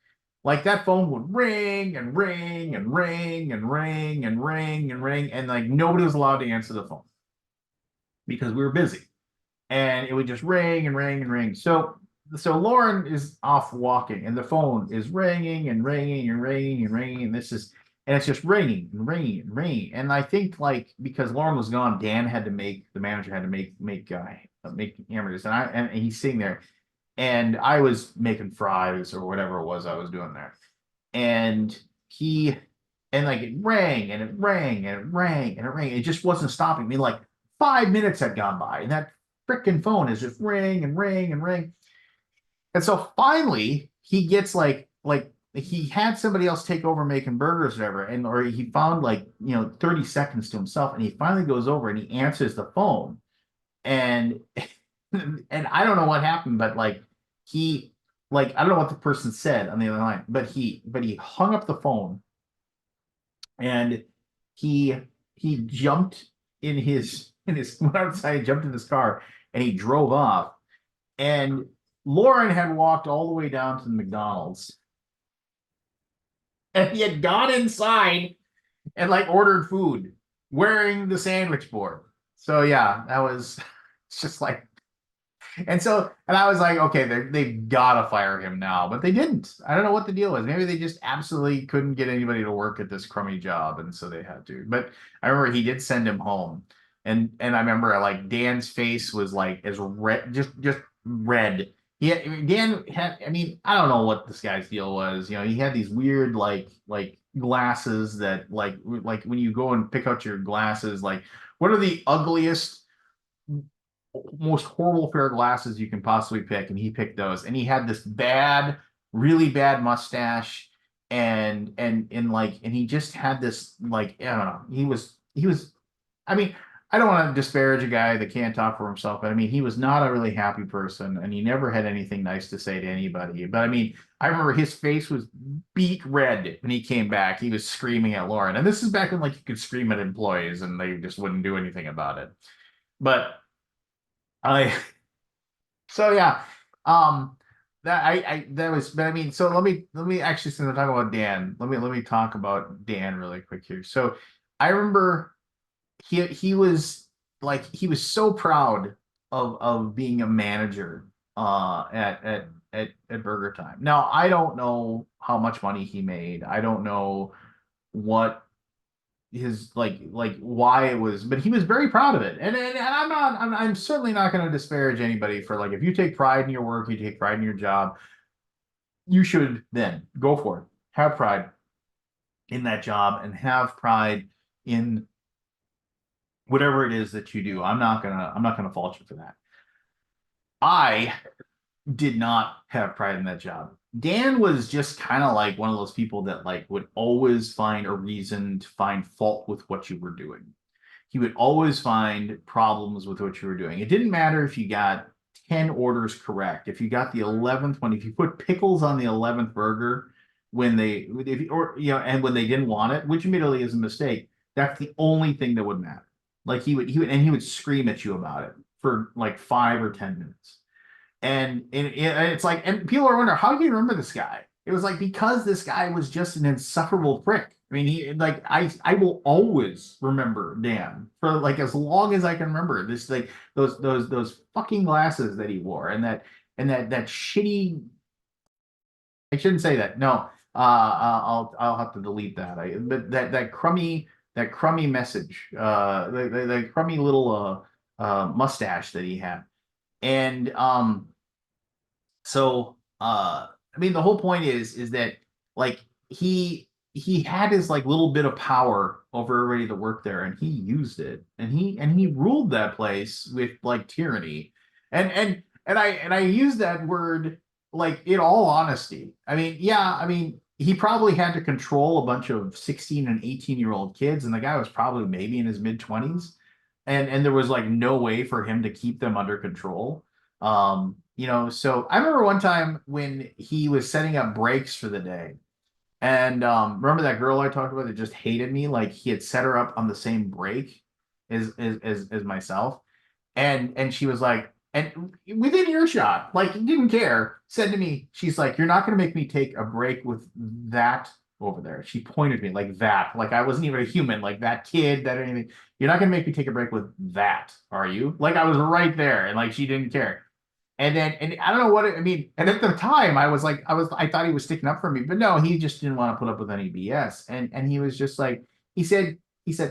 [SPEAKER 1] like that phone would ring and ring and ring and ring and ring and ring, and like nobody was allowed to answer the phone because we were busy, and it would just ring and ring and ring. So Lauren is off walking, and the phone is ringing and ringing and ringing and ringing, and it's just ringing and ringing and ringing. And I think like because Lauren was gone, Dan had to make the manager had to make hamburgers, and he's sitting there, and I was making fries or whatever it was I was doing there, and he and like it rang and it rang and it rang and it rang. It just wasn't stopping me. Like 5 minutes had gone by, and that freaking phone is just ring and ring and ring. And so finally, he gets like he had somebody else take over making burgers or whatever, and or he found like 30 seconds to himself, and he finally goes over and he answers the phone, and and I don't know what happened, but he I don't know what the person said on the other line, but he hung up the phone, and he he jumped in his went outside, jumped in his car, and he drove off. And Lauren had walked all the way down to the McDonald's, and he had gone inside and like ordered food wearing the sandwich board. So yeah, that was it's just like and I was like, okay, they've got to fire him now, but they didn't. I don't know what the deal was. Maybe they just absolutely couldn't get anybody to work at this crummy job, and so they had to. But I remember he did send him home, and I remember like Dan's face was like as red, just red. Dan had. I mean, I don't know what this guy's deal was. He had these weird like glasses that like when you go and pick out your glasses, like what are the ugliest most horrible pair of glasses you can possibly pick, and he picked those. And he had this bad, really bad mustache, and he just had this like I don't know. He was. I mean, I don't want to disparage a guy that can't talk for himself, but I mean, he was not a really happy person, and he never had anything nice to say to anybody. But I mean, I remember his face was beet red when he came back. He was screaming at Lauren, and this is back when like you could scream at employees and they just wouldn't do anything about it. But I so yeah, that I that was but I mean so let me actually since I'm talking about Dan, let me talk about Dan really quick here. So I remember he was like he was so proud of being a manager at Burger Time. Now I don't know how much money he made. I don't know what his like why it was, but he was very proud of it. And I'm certainly not going to disparage anybody for like if you take pride in your work, you take pride in your job, you should then go for it. Have pride in that job and have pride in whatever it is that you do. I'm not gonna fault you for that. I did not have pride in that job. Dan was just kind of like one of those people that like would always find a reason to find fault with what you were doing. He would always find problems with what you were doing. It didn't matter if you got 10 orders correct. If you got the 11th one, if you put pickles on the 11th burger when they if or and when they didn't want it, which admittedly is a mistake, that's the only thing that would matter. Like he would scream at you about it for like 5 or 10 minutes. And it's like, and people are wondering, how do you remember this guy? It was like because this guy was just an insufferable prick. I mean, he like I will always remember Dan for like as long as I can remember. This like those fucking glasses that he wore, and that shitty. I shouldn't say that. No, I'll have to delete that. But that crummy message, the crummy little mustache that he had, and so I mean the whole point is that like he had his like little bit of power over everybody that worked there, and he used it, and he ruled that place with like tyranny. And I use that word like in all honesty. I mean, yeah, I mean he probably had to control a bunch of 16 and 18-year-old kids, and the guy was probably maybe in his mid 20s. and there was like no way for him to keep them under control. So I remember one time when he was setting up breaks for the day. And remember that girl I talked about that just hated me? Like he had set her up on the same break as myself. And she was like, and within earshot, like didn't care, said to me, she's like, "You're not gonna make me take a break with that over there." She pointed at me like that, like I wasn't even a human, like that kid, that anything. "You're not gonna make me take a break with that, are you?" Like I was right there, and like she didn't care. And I don't know what I mean. And at the time, I thought he was sticking up for me, but no, he just didn't want to put up with any BS. And he was just like, he said,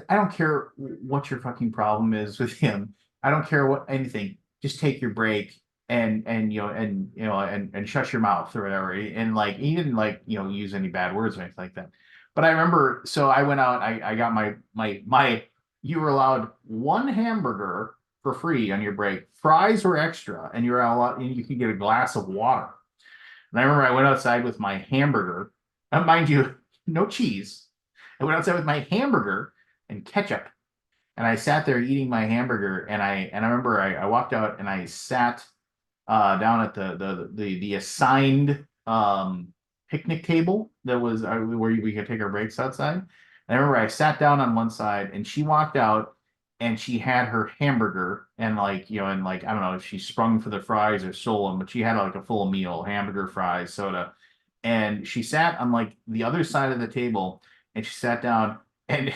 [SPEAKER 1] "I don't care what your fucking problem is with him. I don't care what anything. Just take your break and shut your mouth or whatever." And like he didn't like use any bad words or anything like that. But I remember, so I went out, I got my you were allowed one hamburger for free on your break. Fries were extra, and you could get a glass of water. And I remember I went outside with my hamburger. Mind you, no cheese. I went outside with my hamburger and ketchup, and I sat there eating my hamburger. And I remember I walked out and I sat down at the assigned picnic table that was where we could take our breaks outside. And I remember I sat down on one side, and she walked out, and she had her hamburger, and like I don't know if she sprung for the fries or stole them, but she had like a full meal, hamburger, fries, soda. And she sat on like the other side of the table, and she sat down and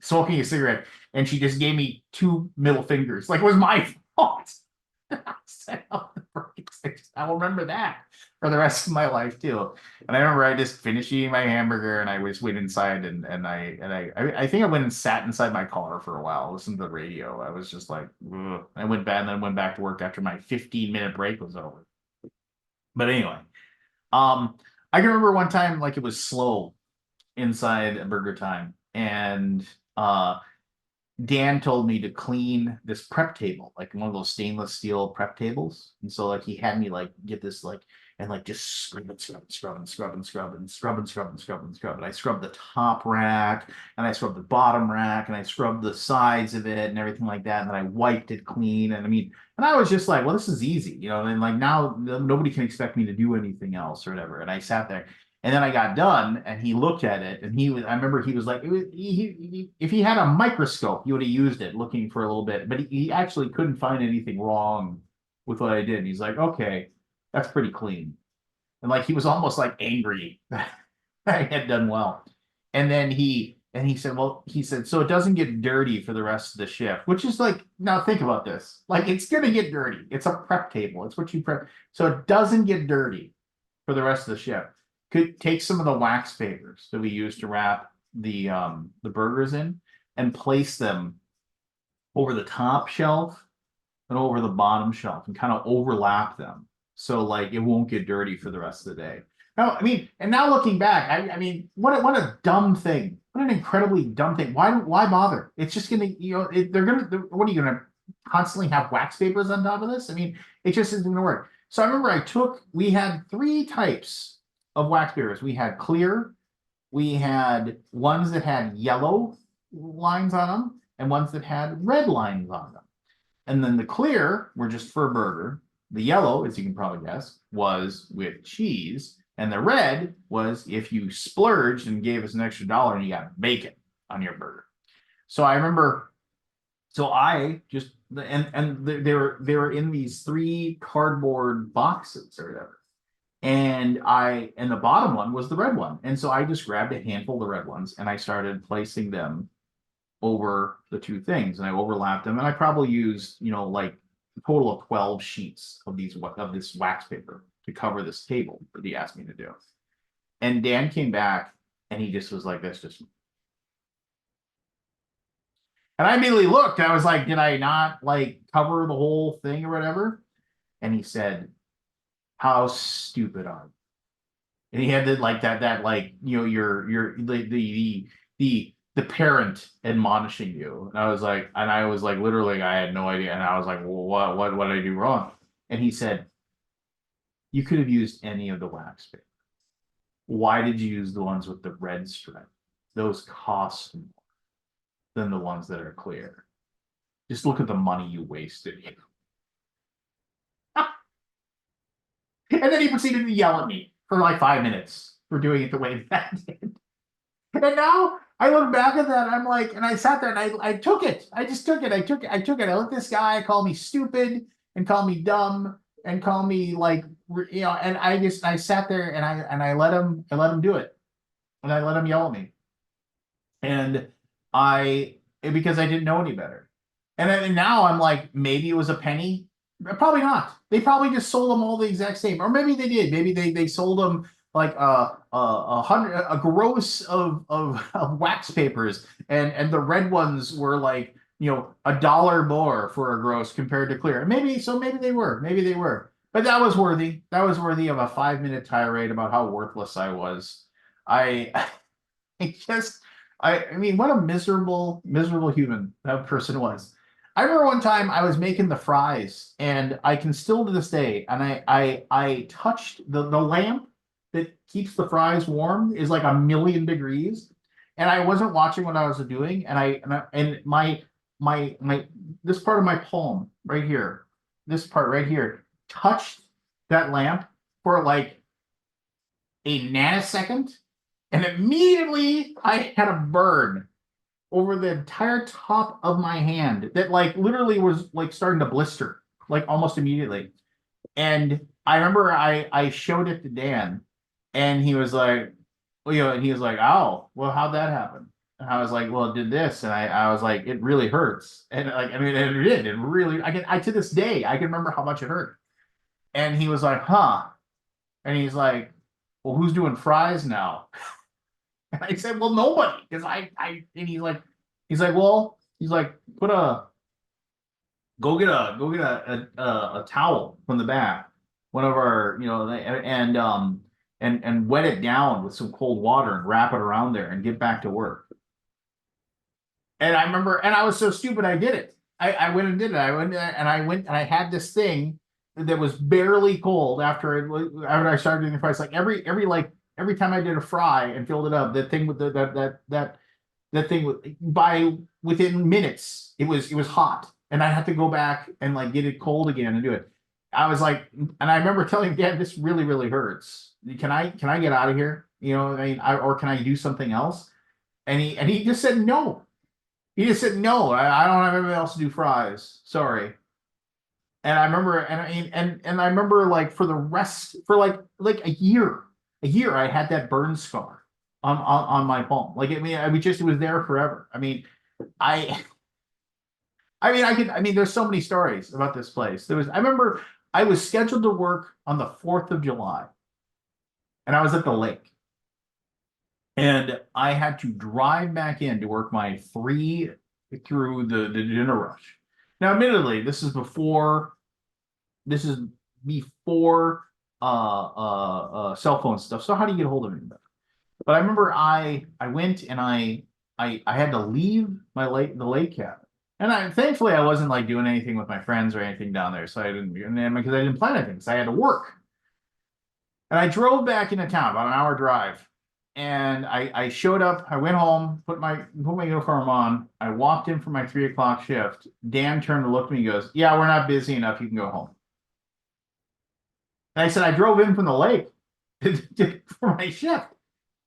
[SPEAKER 1] smoking a cigarette, and she just gave me two middle fingers, like it was my fault. I'll remember that for the rest of my life too. And I remember I just finished eating my hamburger, and I just went inside, and I think I went and sat inside my car for a while, listened to the radio. I was just like, ugh. I went back and then went back to work after my 15-minute break was over. But anyway, um, I can remember one time like it was slow inside a Burger Time, and Dan told me to clean this prep table, like one of those stainless steel prep tables. And so like he had me like get this like and like just scrub. And I scrubbed the top rack, and I scrubbed the bottom rack, and I scrubbed the sides of it and everything like that. And then I wiped it clean. And I mean, and I was just like, well, this is easy, and like now nobody can expect me to do anything else or whatever. And I sat there, and then I got done, and he looked at it, and I remember he was like, if he had a microscope, he would have used it looking for a little bit, but he actually couldn't find anything wrong with what I did. And he's like, "Okay, that's pretty clean." And like he was almost like angry that I had done well. And he said, well, he said, "So it doesn't get dirty for the rest of the shift," which is like, now think about this. Like it's gonna get dirty. It's a prep table. It's what you prep. So it doesn't get dirty for the rest of the shift. Could take some of the wax papers that we use to wrap the burgers in, and place them over the top shelf and over the bottom shelf, and kind of overlap them, so like it won't get dirty for the rest of the day. Now, I mean, and now looking back, I mean, what a dumb thing. What an incredibly dumb thing. Why bother? It's just gonna, what are you gonna constantly have wax papers on top of this? I mean, it just isn't gonna work. So I remember we had three types of wax papers. We had clear, we had ones that had yellow lines on them, and ones that had red lines on them. And then the clear were just for a burger. The yellow, as you can probably guess, was with cheese. And the red was if you splurged and gave us an extra dollar and you got bacon on your burger. So I remember, so I just, and they were in these three cardboard boxes or whatever. And the bottom one was the red one. And so I just grabbed a handful of the red ones, and I started placing them over the two things, and I overlapped them, and I probably used, like a total of 12 sheets of this wax paper to cover this table that he asked me to do. And Dan came back, and he just was like, "That's just," and I immediately looked, I was like, "Did I not like cover the whole thing or whatever?" And he said, "How stupid are you?" And he had like that like your the parent admonishing you. And I was like, literally, I had no idea. And I was like, "Well, what did I do wrong?" And he said, "You could have used any of the wax paper. Why did you use the ones with the red stripe? Those cost more than the ones that are clear." Just look at the money you wasted. And then he proceeded to yell at me for like 5 minutes for doing it the way that did. And now I look back at that, I'm like, and I sat there and I took it. I just took it. I took it. I took it. I let this guy call me stupid and call me dumb and call me like, and I sat there and I let him do it. And I let him yell at me. And because I didn't know any better. And now I'm like, maybe it was a penny. Probably not. They probably just sold them all the exact same, or maybe they did. Maybe they sold them like a gross of wax papers, and the red ones were like $1 more for a gross compared to clear. Maybe they were, but that was worthy. That was worthy of a 5 minute tirade about how worthless I was. I I just I mean, what a miserable human that person was. I remember one time I was making the fries, and I can still to this day, and I touched the lamp that keeps the fries warm is like 1,000,000 degrees, and I wasn't watching what I was doing, and my this part of my palm right here, this part right here, touched that lamp for like a nanosecond, and immediately I had a burn over the entire top of my hand that like literally was like starting to blister like almost immediately. And I remember I showed it to Dan, and he was like, well, and he was like, oh, well, how'd that happen? And I was like, well, it did this, and I was like, it really hurts, and like I mean, it did, it really. I to this day I can remember how much it hurt. And he was like, huh, and he's like, well, who's doing fries now? And I said, well, nobody, because and he's like, well, he's like, put a, go get a towel from the back, one of our, and wet it down with some cold water and wrap it around there and get back to work. And I remember, and I was so stupid, I did it. I went and did it. I went and I had this thing that was barely cold after I started doing the fries. Like every time I did a fry and filled it up, that thing with that thing by within minutes it was hot, and I had to go back and like get it cold again and do it. I was like, and I remember telling Dad, this really hurts. Can I get out of here? I mean, or can I do something else? And he just said no. He just said no. I don't have anything else to do fries. Sorry. And I remember, and I remember like for the rest for like a year I had that burn scar on my palm. Like it was there forever. I there's so many stories about this place. I remember I was scheduled to work on the 4th of July, and I was at the lake. And I had to drive back in to work my 3 through the dinner rush. Now, admittedly, this is before cell phone stuff. So how do you get a hold of anybody? But I remember I went and I had to leave the lake cabin. And thankfully I wasn't like doing anything with my friends or anything down there. So I didn't, because I didn't plan anything. So I had to work. And I drove back into town, about an hour drive. And I showed up, I went home, put my uniform on, I walked in for my 3 o'clock shift. Dan turned to look at me and goes, yeah, we're not busy enough, you can go home. And I said, I drove in from the lake for my shift.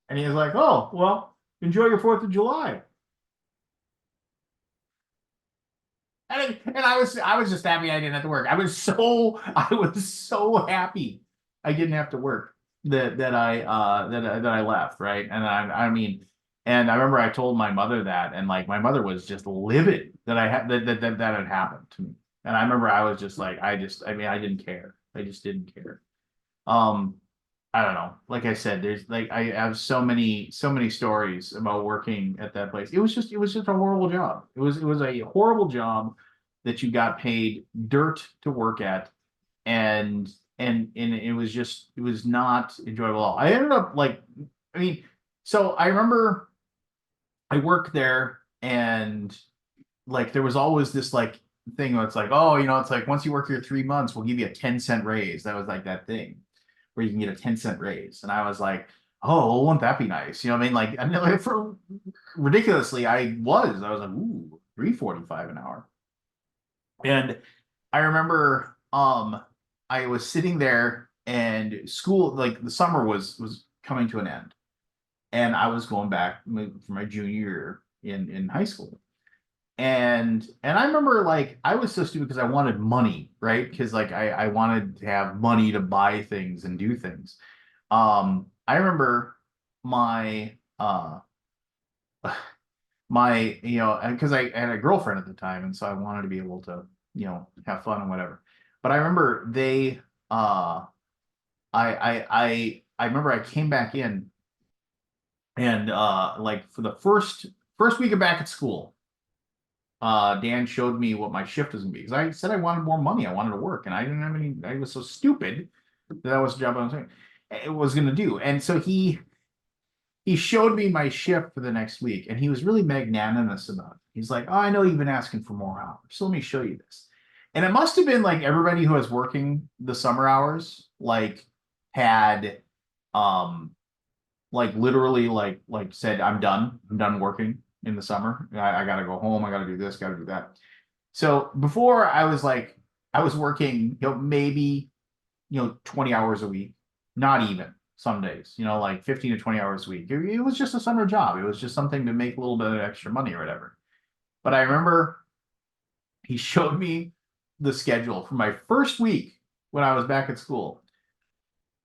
[SPEAKER 1] And he was like, oh, well, enjoy your 4th of July. And I was just happy I didn't have to work. I was so happy I didn't have to work that I left, right? And and I remember I told my mother that, and like my mother was just livid that I had that had happened to me. And I remember I was just like, I didn't care. I just didn't care. I don't know. Like I said, there's like I have so many stories about working at that place. It was just a horrible job. It was a horrible job that you got paid dirt to work at, and it was not enjoyable at all. I ended up so I remember I worked there, and like there was always this like thing where it's like, oh, it's like once you work here 3 months, we'll give you a 10-cent raise. That was like that thing where you can get a 10-cent raise. And I was like, oh, well, wouldn't that be nice? Like for ridiculously, I was like, ooh, $3.45 an hour. And I remember I was sitting there and school, like the summer was coming to an end. And I was going back for my junior year in high school. And I remember like I was so stupid because I wanted money, right? Because like I wanted to have money to buy things and do things. I remember my my because I had a girlfriend at the time, and so I wanted to be able to have fun and whatever. But I remember they I remember I came back in and like for the first week of back at school, Dan showed me what my shift was gonna be because I said I wanted more money, I wanted to work, and I didn't have any. I was so stupid that that was the job I was saying it was gonna do, and so he showed me my shift for the next week, and he was really magnanimous about it. He's like, "Oh, I know you've been asking for more hours, so let me show you this." And it must have been like everybody who was working the summer hours, like had, um, like literally like said, I'm done working in the summer. I gotta go home. I gotta do this. Gotta do that." So before I was like, I was working, maybe 20 hours a week, not even some days, like 15 to 20 hours a week. It was just a summer job. It was just something to make a little bit of extra money or whatever. But I remember he showed me the schedule for my first week when I was back at school.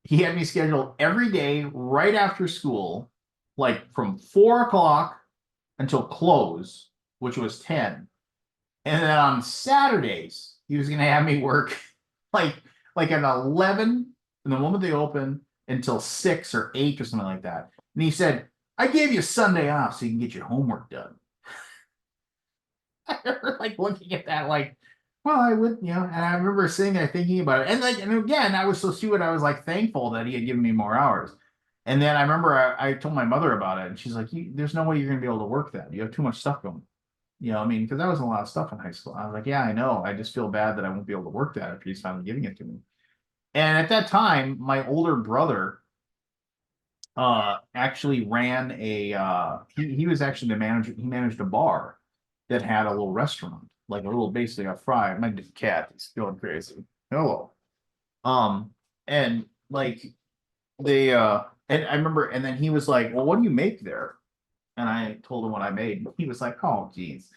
[SPEAKER 1] He had me scheduled every day right after school, like from 4 o'clock until close, which was 10. And then on Saturdays, he was going to have me work like like at 11 from the moment they open until 6 or 8 or something like that. And he said, "I gave you Sunday off so you can get your homework done." I remember like looking at that like, well, I would, and I remember sitting there thinking about it. And like, and again, I was so stupid. I was like thankful that he had given me more hours. And then I remember I told my mother about it, and she's like, "There's no way you're gonna be able to work that. You have too much stuff going." I mean, because that was a lot of stuff in high school. I was like, "Yeah, I know. I just feel bad that I won't be able to work that if he's finally giving it to me." And at that time, my older brother actually ran he was actually the manager. He managed a bar that had a little restaurant, like a little basically a fry. My cat is going crazy. Hello. Um, and like they and I remember, and then he was like, "Well, what do you make there?" And I told him what I made. He was like, "Oh, geez."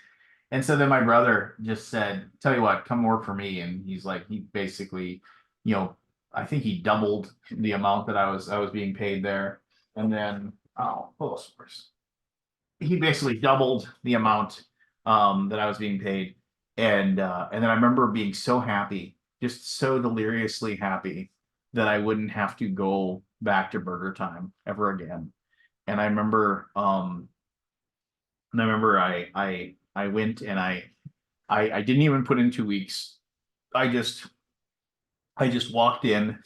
[SPEAKER 1] And so then my brother just said, "Tell you what, come work for me." And he's like, he basically, you know, I think he doubled the amount that I was being paid there. And then, oh, source. He basically doubled the amount that I was being paid. And then I remember being so happy, just so deliriously happy that I wouldn't have to go back to Burger Time ever again. And I went and I didn't even put in 2 weeks. I just I just walked in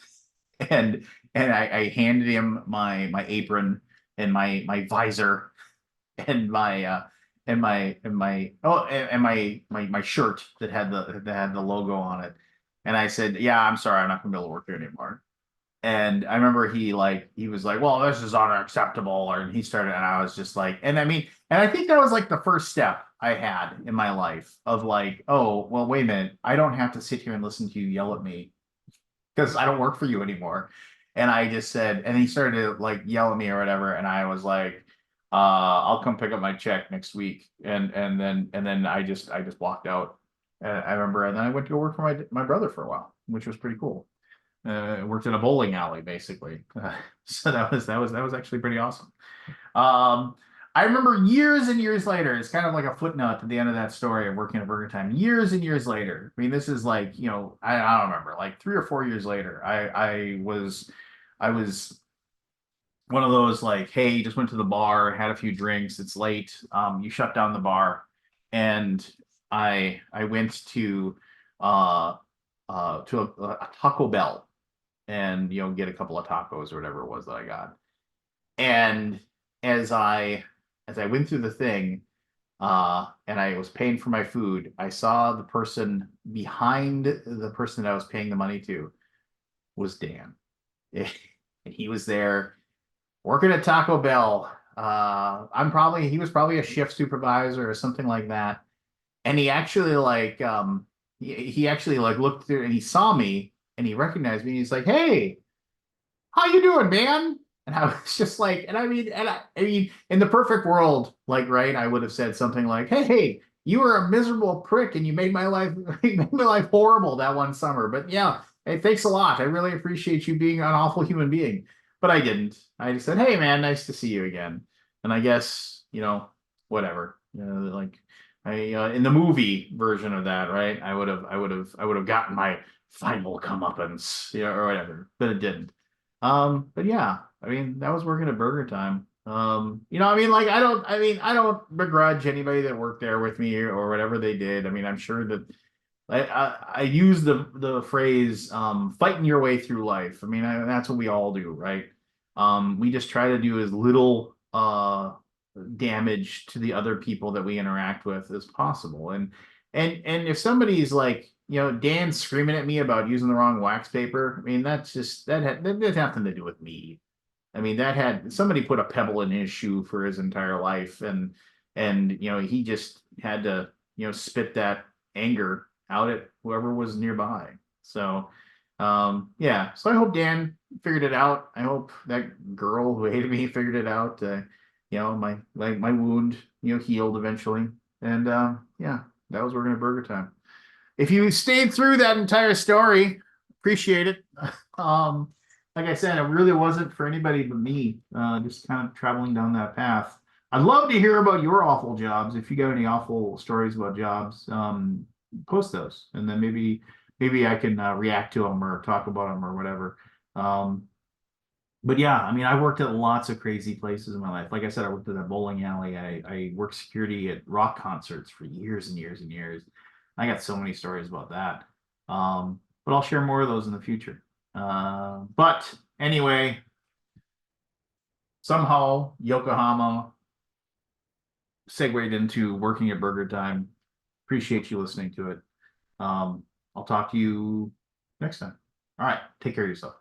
[SPEAKER 1] and I handed him my apron and my visor and my shirt that had the logo on it. And I said, "Yeah, I'm sorry, I'm not gonna be able to work here anymore." And I remember he was like, "Well, this is unacceptable," and he started, and I was just like, and I mean, and I think that was like the first step I had in my life of like, oh, well, wait a minute, I don't have to sit here and listen to you yell at me because I don't work for you anymore. And I just said, and he started to like yell at me or whatever, and I was like, I'll come pick up my check next week. And then I just walked out. I remember, and then I went to go work for my brother for a while, which was pretty cool. Worked in a bowling alley basically. So that was actually pretty awesome. Um, I remember years and years later, it's kind of like a footnote at the end of that story of working at Burger Time. Years and years later, I mean, this is like, I don't remember, like 3 or 4 years later, I was one of those like, hey, just went to the bar, had a few drinks, it's late, you shut down the bar, and I went uh to a Taco Bell and get a couple of tacos or whatever it was that I got. And as I as I went through the thing, and I was paying for my food, I saw the person behind the person that I was paying the money to was Dan. And he was there working at Taco Bell. He was probably a shift supervisor or something like that. And he actually like he actually like looked through and he saw me and he recognized me. And he's like, "Hey, how you doing, man?" And I was just like, and I mean, in the perfect world, like, right, I would have said something like, "Hey, you were a miserable prick, and you made my life, you made my life horrible that one summer." But yeah, hey, thanks a lot. I really appreciate you being an awful human being. But I didn't. I just said, "Hey, man, nice to see you again." And I guess, whatever. Like in the movie version of that, right? I would have gotten my final comeuppance, or whatever, but it didn't. But yeah, I mean, that was working at Burger Time. I mean, like, I don't begrudge anybody that worked there with me or whatever they did. I mean, I'm sure that I use the phrase, fighting your way through life. I mean, that's what we all do, right? We just try to do as little, damage to the other people that we interact with as possible. And if somebody's like, Dan screaming at me about using the wrong wax paper, I mean, that had nothing to do with me. I mean, that had somebody put a pebble in his shoe for his entire life, and he just had to spit that anger out at whoever was nearby. So yeah, so I hope Dan figured it out. I hope that girl who hated me figured it out. My wound healed eventually, and yeah, that was working at Burger Time. If you stayed through that entire story, appreciate it. Um, like I said, it really wasn't for anybody but me. Just kind of traveling down that path. I'd love to hear about your awful jobs. If you got any awful stories about jobs, post those, and then maybe I can react to them or talk about them or whatever. Um, but yeah, I mean, I worked at lots of crazy places in my life. Like I said, I worked at a bowling alley. I worked security at rock concerts for years and years and years. I got so many stories about that. But I'll share more of those in the future. But anyway, somehow Yokohama segued into working at Burger Time. Appreciate you listening to it. I'll talk to you next time. All right, take care of yourself.